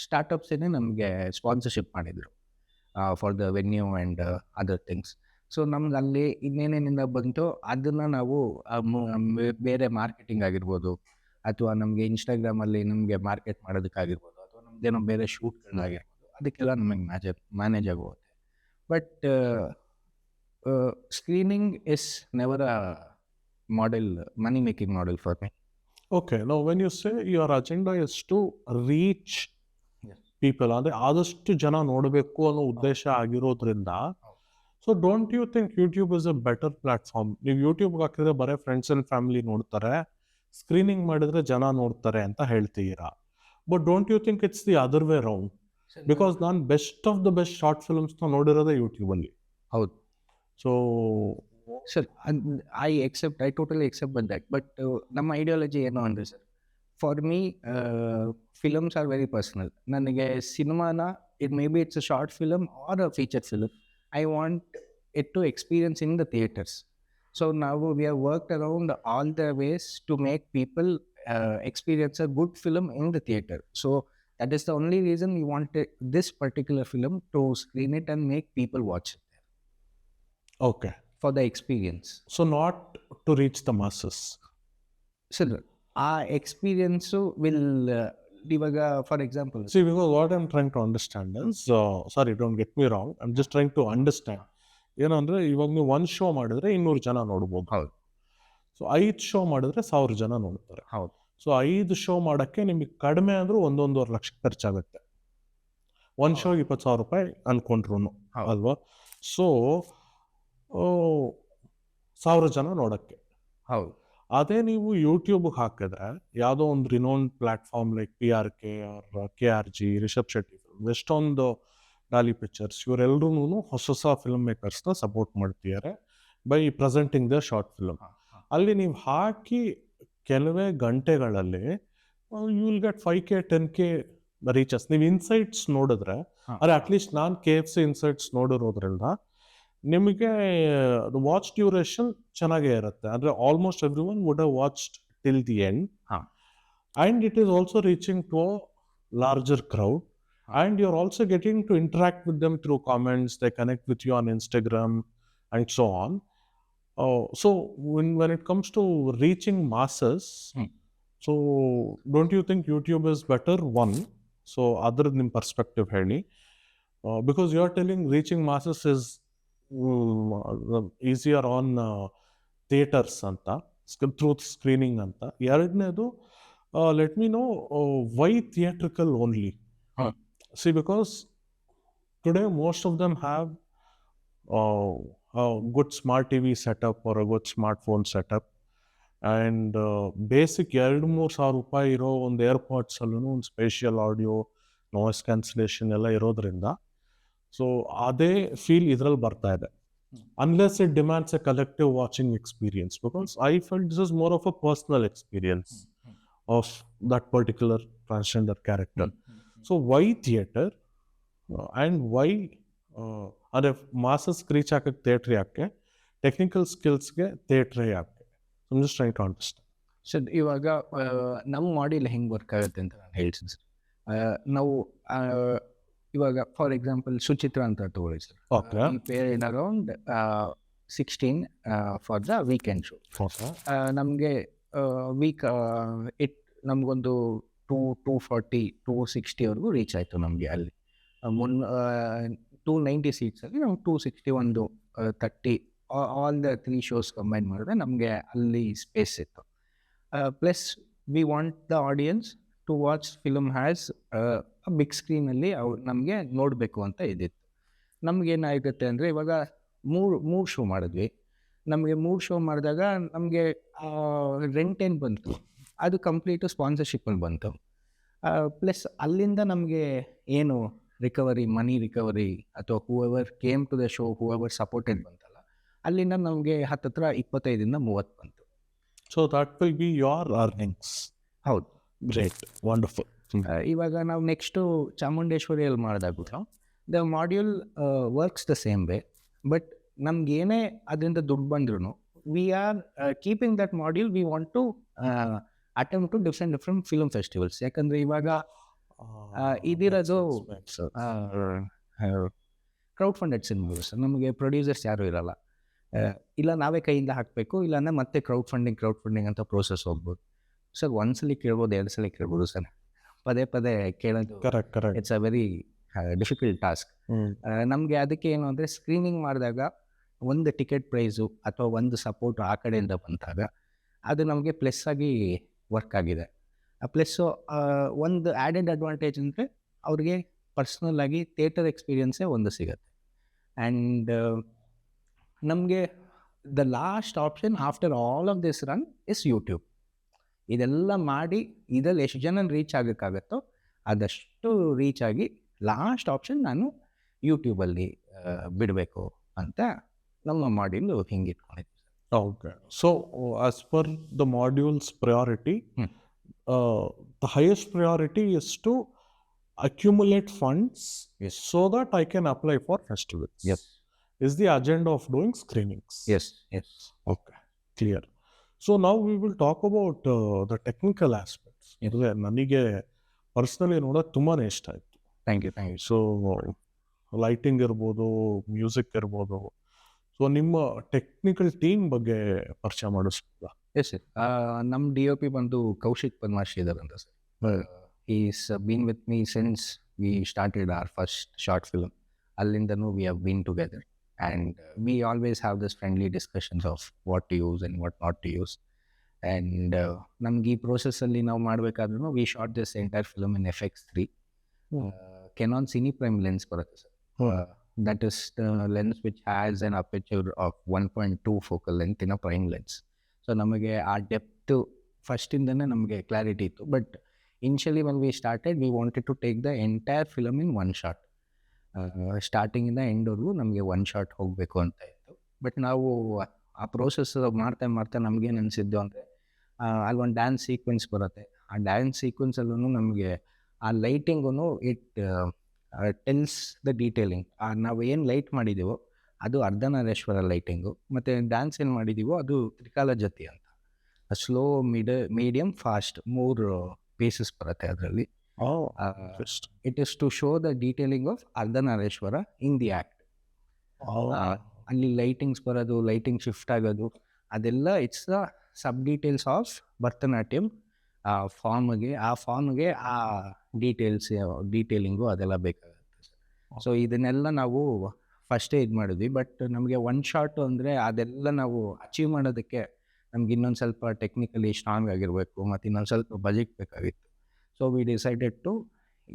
ಸ್ಟಾರ್ಟಪ್ಸೇ ನಮಗೆ ಸ್ಪಾನ್ಸರ್ಶಿಪ್ ಮಾಡಿದರು for the venue and other things. So ನಮ್ಗೆ ಅಲ್ಲಿ ಇನ್ನೇನೇನಿಂದ ಬಂತು ಅದನ್ನು ನಾವು ಬೇರೆ ಮಾರ್ಕೆಟಿಂಗ್ ಆಗಿರ್ಬೋದು, ಅಥವಾ ನಮಗೆ ಇನ್ಸ್ಟಾಗ್ರಾಮಲ್ಲಿ ನಮಗೆ ಮಾರ್ಕೆಟ್ ಮಾಡೋದಕ್ಕಾಗಿರ್ಬೋದು, ಅಥವಾ ನಮ್ಮದೇನೋ ಬೇರೆ ಶೂಟ್ಗಳಾಗಿರ್ಬೋದು, ಅದಕ್ಕೆಲ್ಲ ನಮಗೆ ಮ್ಯಾನೇಜ್ ಆಗೋಗುತ್ತೆ. But screening is never a money making model for me. Okay. Now when you say your agenda is to reach people, ಅಂದರೆ ಆದಷ್ಟು ಜನ ನೋಡಬೇಕು ಅನ್ನೋ ಉದ್ದೇಶ ಆಗಿರೋದ್ರಿಂದ, so don't you think YouTube is a better platform? ನೀವು ಯೂಟ್ಯೂಬ್ಗೆ ಹಾಕಿದ್ರೆ ಬರೀ ಫ್ರೆಂಡ್ಸ್ ಆ್ಯಂಡ್ ಫ್ಯಾಮಿಲಿ ನೋಡ್ತಾರೆ, ಸ್ಕ್ರೀನಿಂಗ್ ಮಾಡಿದ್ರೆ ಜನ ನೋಡ್ತಾರೆ ಅಂತ ಹೇಳ್ತೀರಾ. But don't you think it's the other way round? Because ನಾನು best of the best short ಫಿಲ್ಮ್ಸ್ನ ನೋಡಿರೋದೇ ಯೂಟ್ಯೂಬಲ್ಲಿ. ಹೌದು. So sir, I totally except with that. But ನಮ್ಮ ಐಡಿಯಾಲಜಿ ಏನು ಅಂದರೆ sir, for me films are very personal. ನನಗೆ ಸಿನಿಮಾನ it's a short film or a feature film, I want it to experience in the theatres. So now we have worked around all the ways to make people experience a good film in the theater. So that is the only reason we wanted this particular film to screen it and make people watch it there. Okay. For the experience. So not to reach the masses. So our experience will Divaga, for example. See, because what I'm trying to understand is, sorry, don't get me wrong, I'm just trying to understand. ಏನಂದರೆ ಇವಾಗ ನೀವು 1 show ಮಾಡಿದ್ರೆ 200 ಜನ ನೋಡ್ಬೋದು. ಹೌದು. So 5 show ಮಾಡಿದ್ರೆ 1,000 ಜನ ನೋಡ್ತಾರೆ. ಹೌದು. ಸೊ 5 ಶೋ ಮಾಡೋಕ್ಕೆ ನಿಮಗೆ ಕಡಿಮೆ ಅಂದರೂ 1-1.5 ಲಕ್ಷ ಖರ್ಚಾಗುತ್ತೆ. 1 ಶೋಗೆ ₹20,000 ಅಂದ್ಕೊಂಡ್ರು ಅಲ್ವಾ? ಸೊ 1,000 ಜನ ನೋಡೋಕ್ಕೆ. ಹೌದು. ಅದೇ ನೀವು ಯೂಟ್ಯೂಬ್ಗೆ ಹಾಕಿದ್ರೆ ಯಾವುದೋ ಒಂದು renowned platform like PRK or KRG, Rishab Shetty film, ಎಷ್ಟೊಂದು ಡಾಲಿ ಪಿಕ್ಚರ್ಸ್, ಇವರೆಲ್ಲರೂ ಹೊಸ ಫಿಲ್ಮ್ ಮೇಕರ್ಸ್ನ ಸಪೋರ್ಟ್ ಮಾಡ್ತಿದ್ದಾರೆ by presenting the short film. ಅಲ್ಲಿ ನೀವು ಹಾಕಿ ಕೆಲವೇ ಗಂಟೆಗಳಲ್ಲಿ you will get 5K 10K reaches. ನೀವು ಇನ್ಸೈಟ್ಸ್ ನೋಡಿದ್ರೆ, ಅದೇ ಅಟ್ಲೀಸ್ಟ್ ನಾನು KFC ಇನ್ಸೈಟ್ಸ್ ನೋಡಿರೋದ್ರಿಂದ ನಿಮಗೆ ವಾಚ್ ಡ್ಯೂರೇಷನ್ ಚೆನ್ನಾಗೇ ಇರುತ್ತೆ. ಅಂದರೆ almost every one would have watched till the end. And it is also reaching to a larger crowd, and you're also getting to interact with them through comments. They connect with you on Instagram and so on. So when it comes to reaching masses, so don't you think YouTube is better? One, so other than perspective ಹೇಳಿ, because you're telling reaching masses is easier on theaters ಅಂತ, through screening ಅಂತ. ಎರಡನೇದು, let me know why theatrical only. See, because today most of them have a good smart TV setup or a good smartphone setup, and basic 2-3 ರೂಪಾಯಿ ಇರೋ ಒಂದು AirPods ಅಲ್ಲೂ ಒಂದು spatial audio, noise cancellation ಎಲ್ಲ ಇರೋದ್ರಿಂದ so ಅದೇ feel ಇದರಲ್ಲಿ ಬರ್ತಾ ಇದೆ. Unless it demands a collective watching experience, because I felt this is more of a personal experience of that particular transgender character. So why theater, and why ಅಂದರೆ masses reach ಹಾಕಕ್ಕೆ theatre ಯಾಕೆ, technical ಸ್ಕಿಲ್ಸ್ಗೆ theatre ಯಾಕೆ? I'm just trying to understand. Sir, ಇವಾಗ ನಮ್ಮ model ಹೆಂಗೆ work ಆಗುತ್ತೆ ಅಂತ ನಾನು ಹೇಳ್ತೀನಿ ಸರ್. ನಾವು ಇವಾಗ ಫಾರ್ ಎಕ್ಸಾಂಪಲ್ ಸುಚಿತ್ರ ಅಂತ ತಗೊಳ್ಳಿ sir. Pair in around 16 for the weekend show. ನಮಗೆ ವೀಕ್ ನಮಗೊಂದು 240 260ವರೆಗೂ ರೀಚ್ ಆಯಿತು ನಮಗೆ. ಅಲ್ಲಿ 290 ಸೀಟ್ಸಲ್ಲಿ ನಾವು 260 ಒಂದು 30 ಆಲ್ ದ 3 shows ಕಂಬೈನ್ ಮಾಡಿದ್ರೆ ನಮಗೆ ಅಲ್ಲಿ ಸ್ಪೇಸ್ ಇತ್ತು. Plus we want the audience to watch film has big ಸ್ಕ್ರೀನಲ್ಲಿ ಅವ್ರು ನಮಗೆ ನೋಡಬೇಕು ಅಂತ ಇದ್ದಿತ್ತು. ನಮಗೇನಾಗುತ್ತೆ ಅಂದರೆ ಇವಾಗ ಮೂರು ಶೋ ಮಾಡಿದ್ವಿ. ನಮಗೆ 3 ಶೋ ಮಾಡಿದಾಗ ನಮಗೆ ರೆಂಟ್ ಏನು ಬಂತು, ಅದು ಕಂಪ್ಲೀಟು ಸ್ಪಾನ್ಸರ್ಶಿಪ್ಪಲ್ಲಿ ಬಂತು. ಪ್ಲಸ್ ಅಲ್ಲಿಂದ ನಮಗೆ ಏನು ಮನಿ ರಿಕವರಿ ಅಥವಾ whoever came to the show, whoever supported ಬಂತಲ್ಲ, ಅಲ್ಲಿಂದ ನಮಗೆ ಹತ್ತತ್ರ 25-30 ಬಂತು. So that will be your earnings. ಹೌದು. Great, wonderful. ಇವಾಗ ನಾವು ನೆಕ್ಸ್ಟು ಚಾಮುಂಡೇಶ್ವರಿಯಲ್ಲಿ ಮಾಡಿದಾಗ the module works the same way, but ನಮಗೇನೇ ಅದರಿಂದ ದುಡ್ಡು ಬಂದ್ರೂ we are keeping that module. We want to attempt to different film festivals. ಯಾಕಂದರೆ ಇವಾಗ ಇದಿರೋದು ಕ್ರೌಡ್ ಫಂಡೆಡ್ ಸಿನಿಮಾಗಳು ಸರ್. ನಮಗೆ ಪ್ರೊಡ್ಯೂಸರ್ಸ್ ಯಾರೂ ಇರಲ್ಲ. ಇಲ್ಲ ನಾವೇ ಕೈಯಿಂದ ಹಾಕಬೇಕು, ಇಲ್ಲಾಂದರೆ ಮತ್ತೆ ಕ್ರೌಡ್ ಫಂಡಿಂಗ್ ಅಂತ ಪ್ರೋಸೆಸ್ ಹೋಗ್ಬೋದು ಸರ್. ಒಂದ್ಸಲಿ ಕೇಳ್ಬೋದು, 2 ಸಲ ಕೇಳ್ಬೋದು ಸರ್. ಪದೇ ಕೇಳೋದು it's a very difficult task. ನಮಗೆ ಅದಕ್ಕೆ ಏನು ಅಂದರೆ ಸ್ಕ್ರೀನಿಂಗ್ ಮಾಡಿದಾಗ ಒಂದು ಟಿಕೆಟ್ ಪ್ರೈಸು ಅಥವಾ ಒಂದು ಸಪೋರ್ಟ್ ಆ ಕಡೆಯಿಂದ ಬಂದಾಗ ಅದು ನಮಗೆ ಪ್ಲಸ್ ಆಗಿ ವರ್ಕ್ ಆಗಿದೆ. ಪ್ಲಸ್ಸು ಒಂದು ಆ್ಯಡೆಡ್ ಅಡ್ವಾಂಟೇಜ್ ಅಂದರೆ ಅವ್ರಿಗೆ ಪರ್ಸ್ನಲ್ ಆಗಿ ಥಿಯೇಟರ್ ಎಕ್ಸ್ಪೀರಿಯನ್ಸೇ ಒಂದು ಸಿಗುತ್ತೆ. ಆ್ಯಂಡ್ ನಮಗೆ the last option after all of this run is YouTube. ಇದೆಲ್ಲ ಮಾಡಿ ಇದರಲ್ಲಿ ಎಷ್ಟು ಜನ ರೀಚ್ ಆಗೋಕ್ಕಾಗತ್ತೋ ಅದಷ್ಟು ರೀಚ್ ಆಗಿ ಲಾಸ್ಟ್ ಆಪ್ಷನ್ ನಾನು ಯೂಟ್ಯೂಬಲ್ಲಿ ಬಿಡಬೇಕು ಅಂತ ನಮ್ಮ ಮಾಡ್ಯೂಲು ಹಿಂಗೆ ಇಟ್ಕೊಂಡಿದ್ವಿ. Okay. So as per the modules priority, the highest priority is to accumulate funds so that I can apply for festivals. Yes. Is the agenda of doing screenings? Yes. Okay, clear. So now we will talk about the technical aspects. ನನಗೆ personally ನೋಡೋದು ತುಂಬಾ ಇಷ್ಟ ಆಯಿತು. Thank you. So lighting ಇರ್ಬೋದು, music ಇರ್ಬೋದು. So ನಿಮ್ಮ technical team ಬಗ್ಗೆ ಪರಿಚಯ ಮಾಡಿಸ್ಬೋದಾ? Yes sir. ನಮ್ಮ DOP ಬಂದು ಕೌಶಿಕ್ ಪದ್ಮಾಶಿ ಇದ್ದಾರೆ ಅಂತ sir. Is been with me since we started our first short film. ಅಲ್ಲಿಂದನೂ we have been together and we always have this friendly discussions of what to use and what not to use. And ನಮ್ಗೆ ಈ ಪ್ರೋಸೆಸ್ಸಲ್ಲಿ ನಾವು ಮಾಡಬೇಕಾದ್ರೂ we shot this entire film in FX3. Canon cine prime lens ಬರುತ್ತೆ sir. That is the lens which has an aperture of 1.2 focal length in a prime lens. So ನಮಗೆ ಆ depth ಫಸ್ಟಿಂದನೇ ನಮಗೆ clarity ಇತ್ತು. But initially when we started we wanted to take the entire film in one shot. ಸ್ಟಾರ್ಟಿಂಗಿಂದ ಎಂಡ್ವರೆಗೂ ನಮಗೆ 1 shot ಹೋಗಬೇಕು ಅಂತ ಇತ್ತು. But ನಾವು ಆ ಪ್ರೋಸೆಸ್ ಮಾಡ್ತಾ ಮಾಡ್ತಾ ನಮ್ಗೇನು ಅನಿಸಿದ್ದು ಅಂದರೆ ಅಲ್ಲೊಂದು ಡ್ಯಾನ್ಸ್ ಸೀಕ್ವೆನ್ಸ್ ಬರುತ್ತೆ. ಆ ಡ್ಯಾನ್ಸ್ ಸೀಕ್ವೆನ್ಸಲ್ಲೂ ನಮಗೆ ಆ ಲೈಟಿಂಗೂ ಇಟ್ ಟೆಲ್ಸ್ ದ ಡೀಟೇಲಿಂಗ್. ನಾವು ಏನು ಲೈಟ್ ಮಾಡಿದ್ದೀವೋ ಅದು ಅರ್ಧನಾರೀಶ್ವರ ಲೈಟಿಂಗು, ಮತ್ತು ಡ್ಯಾನ್ಸ್ ಏನು ಮಾಡಿದ್ದೀವೋ ಅದು ತ್ರಿಕಾಲ ಜತಿ ಅಂತ. ಸ್ಲೋ, ಮೀಡಿಯಮ್, ಫಾಸ್ಟ್ 3 ಪೀಸಸ್ ಬರುತ್ತೆ ಅದರಲ್ಲಿ. It is to show the detailing of Ardhanarishvara in the act. ಅಲ್ಲಿ ಲೈಟಿಂಗ್ಸ್ ಬರೋದು, ಲೈಟಿಂಗ್ ಶಿಫ್ಟ್ ಆಗೋದು, ಅದೆಲ್ಲ it's the sub details of Bharatanatyam ಫಾರ್ಮ್ಗೆ ಆ ಡೀಟೇಲಿಂಗು ಅದೆಲ್ಲ ಬೇಕಾಗುತ್ತೆ. ಸೊ ಇದನ್ನೆಲ್ಲ ನಾವು ಫಸ್ಟೇ ಇದು ಮಾಡಿದ್ವಿ. ಬಟ್ ನಮಗೆ ಒನ್ ಶಾಟ್ ಅಂದರೆ ಅದೆಲ್ಲ ನಾವು ಅಚೀವ್ ಮಾಡೋದಕ್ಕೆ ನಮ್ಗೆ ಇನ್ನೊಂದು ಸ್ವಲ್ಪ ಟೆಕ್ನಿಕಲಿ ಸ್ಟ್ರಾಂಗ್ ಆಗಿರಬೇಕು, ಮತ್ತು ಇನ್ನೊಂದು ಸ್ವಲ್ಪ ಬಜೆಟ್ ಬೇಕಾಗಿತ್ತು. ಸೊ ವಿ ಡಿಸೈಡೆಡ್ ಟು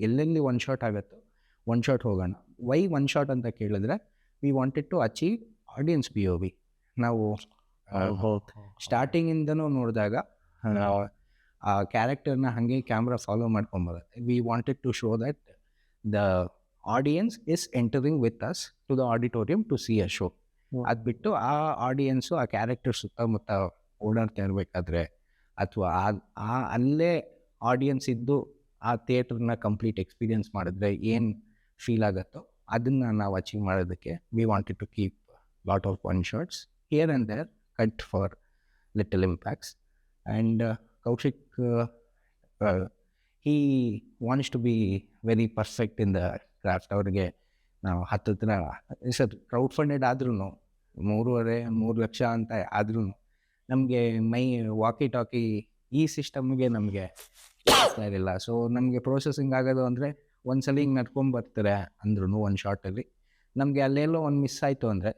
ಎಲ್ಲೆಲ್ಲಿ ಒನ್ ಶಾಟ್ ಆಗುತ್ತೋ ಒನ್ ಶಾಟ್ ಹೋಗೋಣ. ವೈ ಒನ್ ಶಾಟ್ ಅಂತ ಕೇಳಿದ್ರೆ, we wanted to achieve audience POV. ನಾವು ಸ್ಟಾರ್ಟಿಂಗಿಂದನೂ ನೋಡಿದಾಗ ಆ ಕ್ಯಾರೆಕ್ಟರ್ನ ಹಾಗೆ ಕ್ಯಾಮ್ರಾ ಫಾಲೋ ಮಾಡ್ಕೊಂಬರುತ್ತೆ. We wanted to show that the audience is entering with us to the auditorium to see a show. ಅದು ಬಿಟ್ಟು ಆ ಆಡಿಯನ್ಸು ಆ ಕ್ಯಾರೆಕ್ಟರ್ ಸುತ್ತಮುತ್ತ ಓಡಾಡ್ತಾ ಇರಬೇಕಾದ್ರೆ, ಅಥವಾ ಅಲ್ಲೇ ಆಡಿಯನ್ಸ್ ಇದ್ದು ಆ ಥಿಯೇಟ್ರನ್ನ ಕಂಪ್ಲೀಟ್ ಎಕ್ಸ್ಪೀರಿಯನ್ಸ್ ಮಾಡಿದ್ರೆ ಏನು ಫೀಲ್ ಆಗುತ್ತೋ ಅದನ್ನು ನಾವು ಅಚೀವ್ ಮಾಡೋದಕ್ಕೆ we wanted to keep lot of one shots here and there, cut for little impacts. And Kaushik, he wants to be very perfect in the craft. ಅವ್ರಿಗೆ ನಾವು ಹತ್ತಿರ ಸರ್ ಕ್ರೌಡ್ ಫಂಡೆಡ್ ಆದ್ರೂ 3 ಲಕ್ಷ ಅಂತ ಆದ್ರೂ ನಮಗೆ ವಾಕಿ ಟಾಕಿ ಈ ಸಿಸ್ಟಮ್ಗೆ ನಮಗೆ ಇರಲಿಲ್ಲ. ಸೊ ನಮಗೆ ಪ್ರೊಸೆಸಿಂಗ್ ಆಗೋದು ಅಂದರೆ ಒಂದ್ಸಲ ಹಿಂಗೆ ನಡ್ಕೊಂಬರ್ತಾರೆ ಅಂದ್ರೂ ಒಂದು ಶಾರ್ಟಲ್ಲಿ ನಮಗೆ ಅಲ್ಲೆಲ್ಲೋ ಒಂದು ಮಿಸ್ ಆಯಿತು ಅಂದರೆ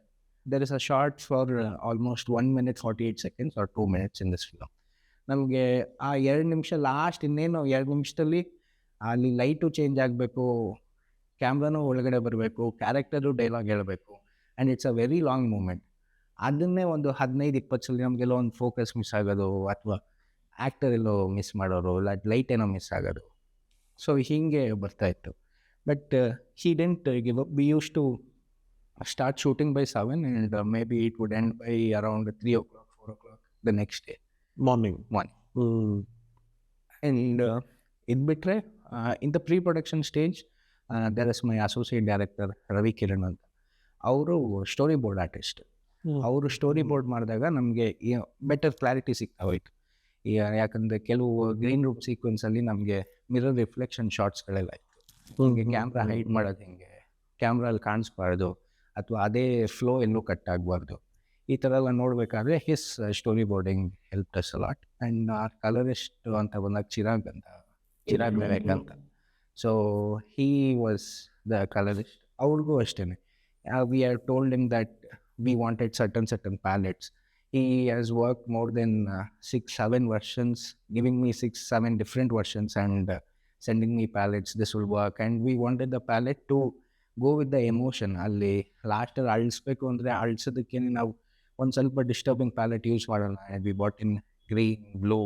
there is a short for almost 1 minute 48 seconds or 2 minutes in this film. ನಮಗೆ ಆ 2 ನಿಮಿಷ ಲಾಸ್ಟ್, ಇನ್ನೇನು 2 ನಿಮಿಷದಲ್ಲಿ ಅಲ್ಲಿ ಲೈಟು ಚೇಂಜ್ ಆಗಬೇಕು, ಕ್ಯಾಮ್ರಾನೂ ಒಳಗಡೆ ಬರಬೇಕು, ಕ್ಯಾರೆಕ್ಟರು ಡೈಲಾಗ್ ಹೇಳಬೇಕು, and it's a very long moment. ಅದನ್ನೇ ಒಂದು 15-20 ಸಲ ನಮಗೆಲ್ಲೋ ಒಂದು ಫೋಕಸ್ ಮಿಸ್ ಆಗೋದು, ಅಥವಾ ಆ್ಯಕ್ಟರ್ ಎಲ್ಲೋ ಮಿಸ್ ಮಾಡೋರು, ಇಲ್ಲ ಲೈಟ್ ಏನೋ ಮಿಸ್ ಆಗೋದು. ಸೊ ಹೀಗೆ ಬರ್ತಾಯಿತ್ತು. But he didn't give up. We use to start shooting by 7 and maybe it would end by around 3 o'clock, 4 o'clock the next day morning. And it bitre in the pre-production stage there is my associate director Ravi Kiran ಅಂತ. ಅವರು story board artist. ಅವರು story board ಮಾಡಿದಾಗ ನಮಗೆ better clarity ಸಿಗ್ತಾ ಹೋಯ್ತು. ಯಾಕಂದರೆ ಕೆಲವು green room ಸೀಕ್ವೆನ್ಸಲ್ಲಿ ನಮಗೆ ಮಿರರ್ ರಿಫ್ಲೆಕ್ಷನ್ ಶಾರ್ಟ್ಸ್ಗಳೆಲ್ಲ ಇತ್ತು. ಹಿಂಗೆ ಕ್ಯಾಮ್ರಾ ಹೈಡ್ ಮಾಡೋದು, ಹಿಂಗೆ ಕ್ಯಾಮ್ರಲ್ಲಿ ಕಾಣಿಸ್ಬಾರ್ದು, ಅಥವಾ ಅದೇ ಫ್ಲೋ ಎಲ್ಲೂ ಕಟ್ ಆಗಬಾರ್ದು. ಈ ಥರ ಎಲ್ಲ ನೋಡಬೇಕಾದ್ರೆ his story boarding help us a lot. And ಆ ಕಲರಿಸ್ಟ್ ಅಂತ ಬಂದಾಗ ಚಿರಾಗ್ ನಾಯಕ್ ಅಂತ. So he was the colourist. ಅವ್ರಿಗೂ ಅಷ್ಟೇ, we have told him that we wanted certain palettes. He has worked more than 6-7 versions, giving me 6-7 different versions and sending me palettes. This will work, and we wanted the palette to go with the emotion. ಅಲ್ಲಿ ಲಾಸ್ಟಲ್ಲಿ ಅಳಿಸ್ಬೇಕು ಅಂದರೆ ಅಳಿಸೋದಕ್ಕೆ ನಾವು ಒಂದು ಸ್ವಲ್ಪ disturbing palette use ಮಾಡೋಣ. We bought in green, blue,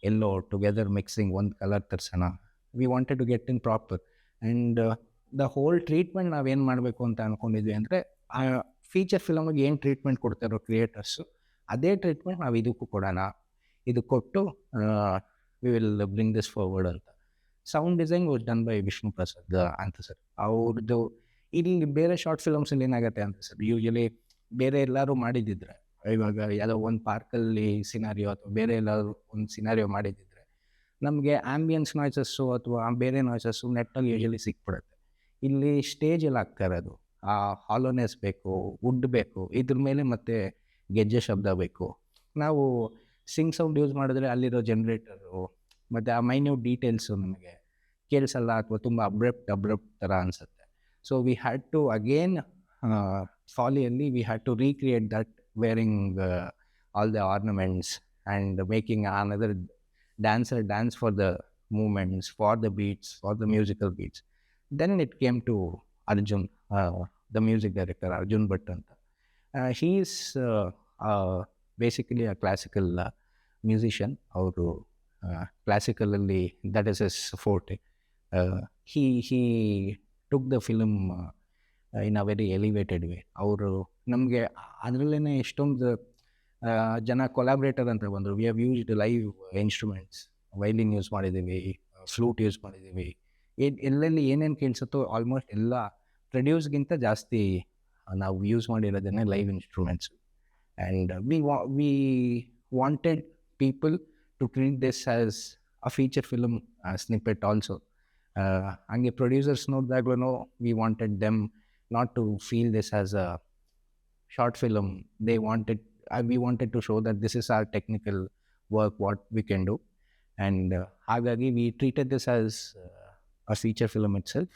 yellow together mixing ಒಂದು ಕಲರ್ ತರ್ಸೋಣ. We wanted to get in proper. And the whole treatment ನಾವೇನು ಮಾಡಬೇಕು ಅಂತ ಅಂದ್ಕೊಂಡಿದ್ವಿ ಅಂದರೆ, ಆ ಫೀಚರ್ ಫಿಲಮಿಗೆ ಏನು ಟ್ರೀಟ್ಮೆಂಟ್ ಕೊಡ್ತಾರೋ ಕ್ರಿಯೇಟರ್ಸು, ಅದೇ ಟ್ರೀಟ್ಮೆಂಟ್ ನಾವು ಇದಕ್ಕೂ ಕೊಡೋಣ. ಇದು ಕೊಟ್ಟು we will bring this forward ಅಂತ. Sound design was done by Vishnu Prasad ಅಂತ ಸರ್. ಅವ್ರದ್ದು ಇಲ್ಲಿ ಬೇರೆ ಶಾರ್ಟ್ ಫಿಲಮ್ಸಲ್ಲಿ ಏನಾಗುತ್ತೆ ಅಂತ ಸರ್, ಯೂಶಲಿ ಬೇರೆ ಎಲ್ಲರೂ ಮಾಡಿದ್ದಿದ್ರೆ, ಇವಾಗ ಯಾವುದೋ ಒಂದು ಪಾರ್ಕಲ್ಲಿ ಸಿನಾರಿಯೋ ಅಥವಾ ಬೇರೆ ಎಲ್ಲರೂ ಒಂದು ಸಿನಾರಿಯೋ ಮಾಡಿದ್ದಿದ್ರೆ ನಮಗೆ ಆ್ಯಂಬಿಯನ್ಸ್ ನಾಯ್ಸಸ್ಸು ಅಥವಾ ಬೇರೆ ನಾಯ್ಸಸ್ಸು ನೆಟ್ಟಲ್ಲಿ ಯೂಶಲಿ ಸಿಕ್ಬಿಡುತ್ತೆ. ಇಲ್ಲಿ ಸ್ಟೇಜಲ್ಲಿ ಆಗ್ತಾ ಇರೋದು ಆ ಹಾಲೋನೆಸ್ ಬೇಕು, ವುಡ್ ಬೇಕು, ಇದ್ರ ಮೇಲೆ ಮತ್ತೆ ಗೆಜ್ಜೆ ಶಬ್ದ ಬೇಕು. ನಾವು ಸಿಂಗ್ ಸೌಂಡ್ ಯೂಸ್ ಮಾಡಿದ್ರೆ ಅಲ್ಲಿರೋ ಜನ್ರೇಟರು ಮತ್ತು ಆ ಮೈನ್ಯೂಟ್ ಡೀಟೇಲ್ಸು ನಮಗೆ ಕೇಳಿಸಲ್ಲ, ಅಥವಾ ತುಂಬ ಅಬ್ರಪ್ಟ್ ಥರ ಅನಿಸುತ್ತೆ. So we had to again ಫಾಲಿಯಲ್ಲಿ we had to recreate that, wearing all the ornaments and making another dancer dance for the movements, for the beats, for the musical beats. Then it came to Arjun, the music director, Arjun Bhatt anta. He is basically a classical musician. Avaru classically, that is his forte. He took the film in a very elevated way. Avaru ನಮಗೆ ಅದರಲ್ಲೇ ಎಷ್ಟೊಂದು ಜನ collaborator ಅಂತ ಬಂದರು. We have used live instruments, violin use ಮಾಡಿದ್ದೀವಿ, flute use ಮಾಡಿದ್ದೀವಿ. ಎಲ್ಲೆಲ್ಲಿ ಏನೇನು ಕೇಳಿಸುತ್ತೋ ಆಲ್ಮೋಸ್ಟ್ ಎಲ್ಲ ಪ್ರೊಡ್ಯೂಸ್ಗಿಂತ ಜಾಸ್ತಿ ನಾವು ಯೂಸ್ ಮಾಡಿರೋದನ್ನೇ live instruments. And we wanted people to treat this as a feature film snippet also. ಹಂಗೆ ಪ್ರೊಡ್ಯೂಸರ್ಸ್ ನೋಡಿದಾಗ್ಲೂ we wanted them not to feel this as a short film. We wanted to show that this is our technical work, what we can do. And ಹಾಗಾಗಿ we treated this as a feature film itself,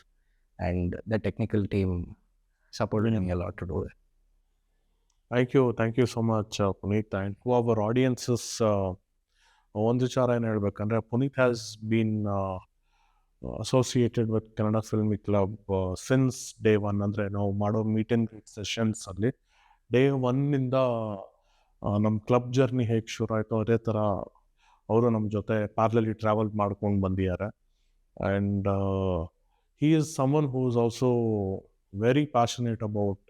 and the technical team supported me a lot to do it. Thank you so much, Puneet. And to our audiences, ಒಂದು ವಿಚಾರ ಏನು ಹೇಳ್ಬೇಕಂದ್ರೆ, Puneeth has been associated with Kannada film club since day one. ಅಂದರೆ ನಾವು ಮಾಡೋ meet and greet ಸೆಷನ್ಸಲ್ಲಿ day ಒನ್ನಿಂದ ನಮ್ಮ club journey ಹೇಗೆ ಶುರು ಆಯಿತು ಅದೇ ಥರ ಅವರು ನಮ್ಮ ಜೊತೆ ಪ್ಯಾರಲಲಿ ಟ್ರಾವೆಲ್ ಮಾಡ್ಕೊಂಡು ಬಂದಿದ್ದಾರೆ. And he is someone who is also very passionate about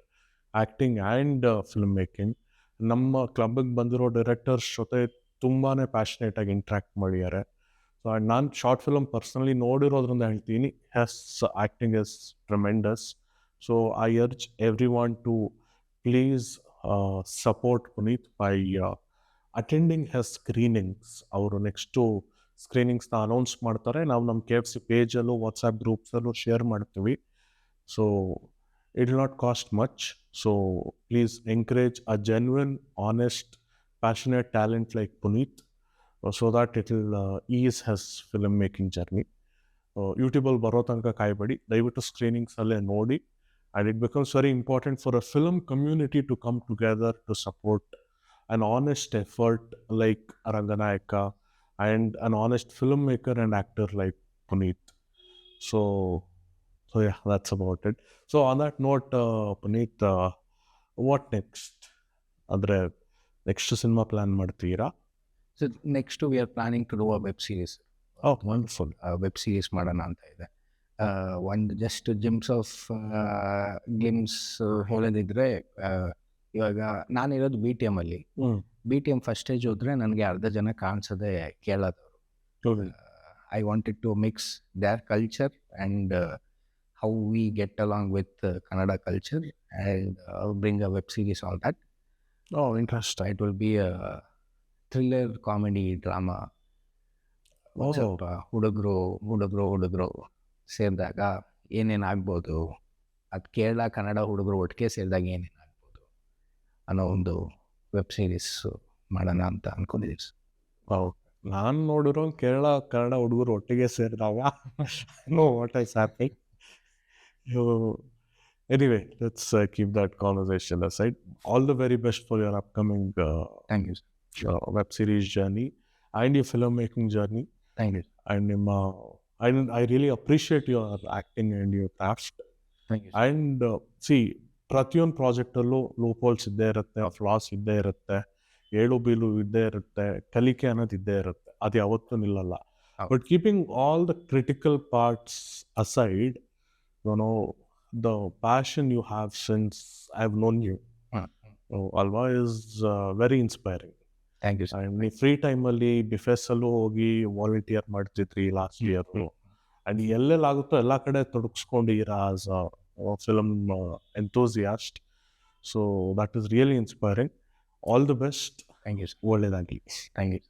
acting and film making. ನಮ್ಮ ಕ್ಲಬ್ಬಿಗೆ ಬಂದಿರೋ ಡೈರೆಕ್ಟರ್ಸ್ ಜೊತೆ ತುಂಬಾ ಪ್ಯಾಷನೇಟಾಗಿ ಇಂಟ್ರ್ಯಾಕ್ಟ್ ಮಾಡಿದ್ದಾರೆ. ಸೊ ಆ್ಯಂಡ್ ನಾನು ಶಾರ್ಟ್ ಫಿಲಮ್ ಪರ್ಸ್ನಲಿ ನೋಡಿರೋದ್ರಿಂದ ಹೇಳ್ತೀನಿ, his acting is tremendous. So I urge everyone to please support Puneet by attending his screenings. ಅವರು ನೆಕ್ಸ್ಟು ಸ್ಕ್ರೀನಿಂಗ್ಸ್ನ ಅನೌನ್ಸ್ ಮಾಡ್ತಾರೆ. ನಾವು ನಮ್ಮ KFC ಪೇಜಲ್ಲೂ ವಾಟ್ಸಪ್ ಗ್ರೂಪ್ಸಲ್ಲೂ ಶೇರ್ ಮಾಡ್ತೀವಿ. So it will not cost much. So please encourage a genuine, honest, passionate talent like Puneeth so that it will ease his film making journey. ಯೂಟ್ಯೂಬಲ್ಲಿ ಬರೋ ತನಕ ಕಾಯ್ಬೇಡಿ, ದಯವಿಟ್ಟು ಸ್ಕ್ರೀನಿಂಗ್ಸಲ್ಲೇ ನೋಡಿ. And it becomes very important for a film community to come together to support an honest effort like Ranganayaka and an honest filmmaker and actor like Puneet. So yeah, that's about it. So on that note, Puneet, what next? Andre next cinema plan ಮಾಡ್ತೀರಾ? So next we are planning to do a web series. Oh, wonderful. Web series ಮಾಡೋಣ ಅಂತ ಇದೆ. ಒಂದು just glimpse ಹೇಳೋದಿದ್ರೆ, ಇವಾಗ ನಾನಿರೋದು BTM ಅಲ್ಲಿ. BTM first stage ಹೋದ್ರೆ ನನಗೆ ಅರ್ಧ ಜನ ಕಾಣಿಸೋದೆ ಕೇಳೋದವರು. I wanted to mix their culture and how we get along with Kannada culture and bring a web series all that. Interesting. It will be a thriller comedy drama. ಹುಡುಗರು ಸೇರಿದಾಗ ಏನೇನು ಆಗ್ಬೋದು, ಅದು ಕೇರಳ ಕನ್ನಡ ಹುಡುಗರು ಒಟ್ಟಿಗೆ ಸೇರಿದಾಗ ಏನೇನು ಆಗ್ಬೋದು ಅನ್ನೋ ಒಂದು ವೆಬ್ ಸೀರೀಸ್ ಮಾಡೋಣ ಅಂತ ಅಂದ್ಕೊಂಡಿದ್ದೀವಿ. ನಾನು ನೋಡಿರೋ ಕೇರಳ ಕನ್ನಡ ಹುಡುಗರು ಒಟ್ಟಿಗೆ ಸೇರಿದಾಗ know what ice happening. Anyway, let's keep that conversation aside. All the very best for your upcoming thank you sir. web series journey and your filmmaking journey. Thank you And I really appreciate your acting and your craft. Thank you And see, ಪ್ರತಿಯೊಂದು ಪ್ರಾಜೆಕ್ಟಲ್ಲೂ loop holes ಇದ್ದೇ ಇರುತ್ತೆ, flaws ಇದ್ದೇ ಇರುತ್ತೆ, ಏಳು ಬೀಳು ಇದ್ದೇ ಇರುತ್ತೆ, ಕಲಿಕೆ ಅನ್ನೋದು ಇದ್ದೇ ಇರುತ್ತೆ, ಅದು ಯಾವತ್ತೂ ನಿಲ್ಲಲ್ಲ. ಹೌದು. But keeping all the critical parts aside, the passion you have since I've known you, Alva, is very inspiring. Thank you sir. And ನೀವು ಫ್ರೀ ಟೈಮಲ್ಲಿ ಡಿಫೆನ್ಸಲ್ಲೂ ಹೋಗಿ ವಾಲಂಟಿಯರ್ ಮಾಡ್ತಿದ್ರಿ ಲಾಸ್ಟ್ ಇಯರು. ಆ್ಯಂಡ್ ಎಲ್ಲೆಲ್ಲಾಗುತ್ತೋ ಎಲ್ಲ ಕಡೆ ತೊಡಗಿಸ್ಕೊಂಡಿದ್ದೀರಾ as a film enthusiast. So that is really inspiring. All the best. Thank you sir. ಒಳ್ಳೆಯದಾಗಲಿ. Thank you.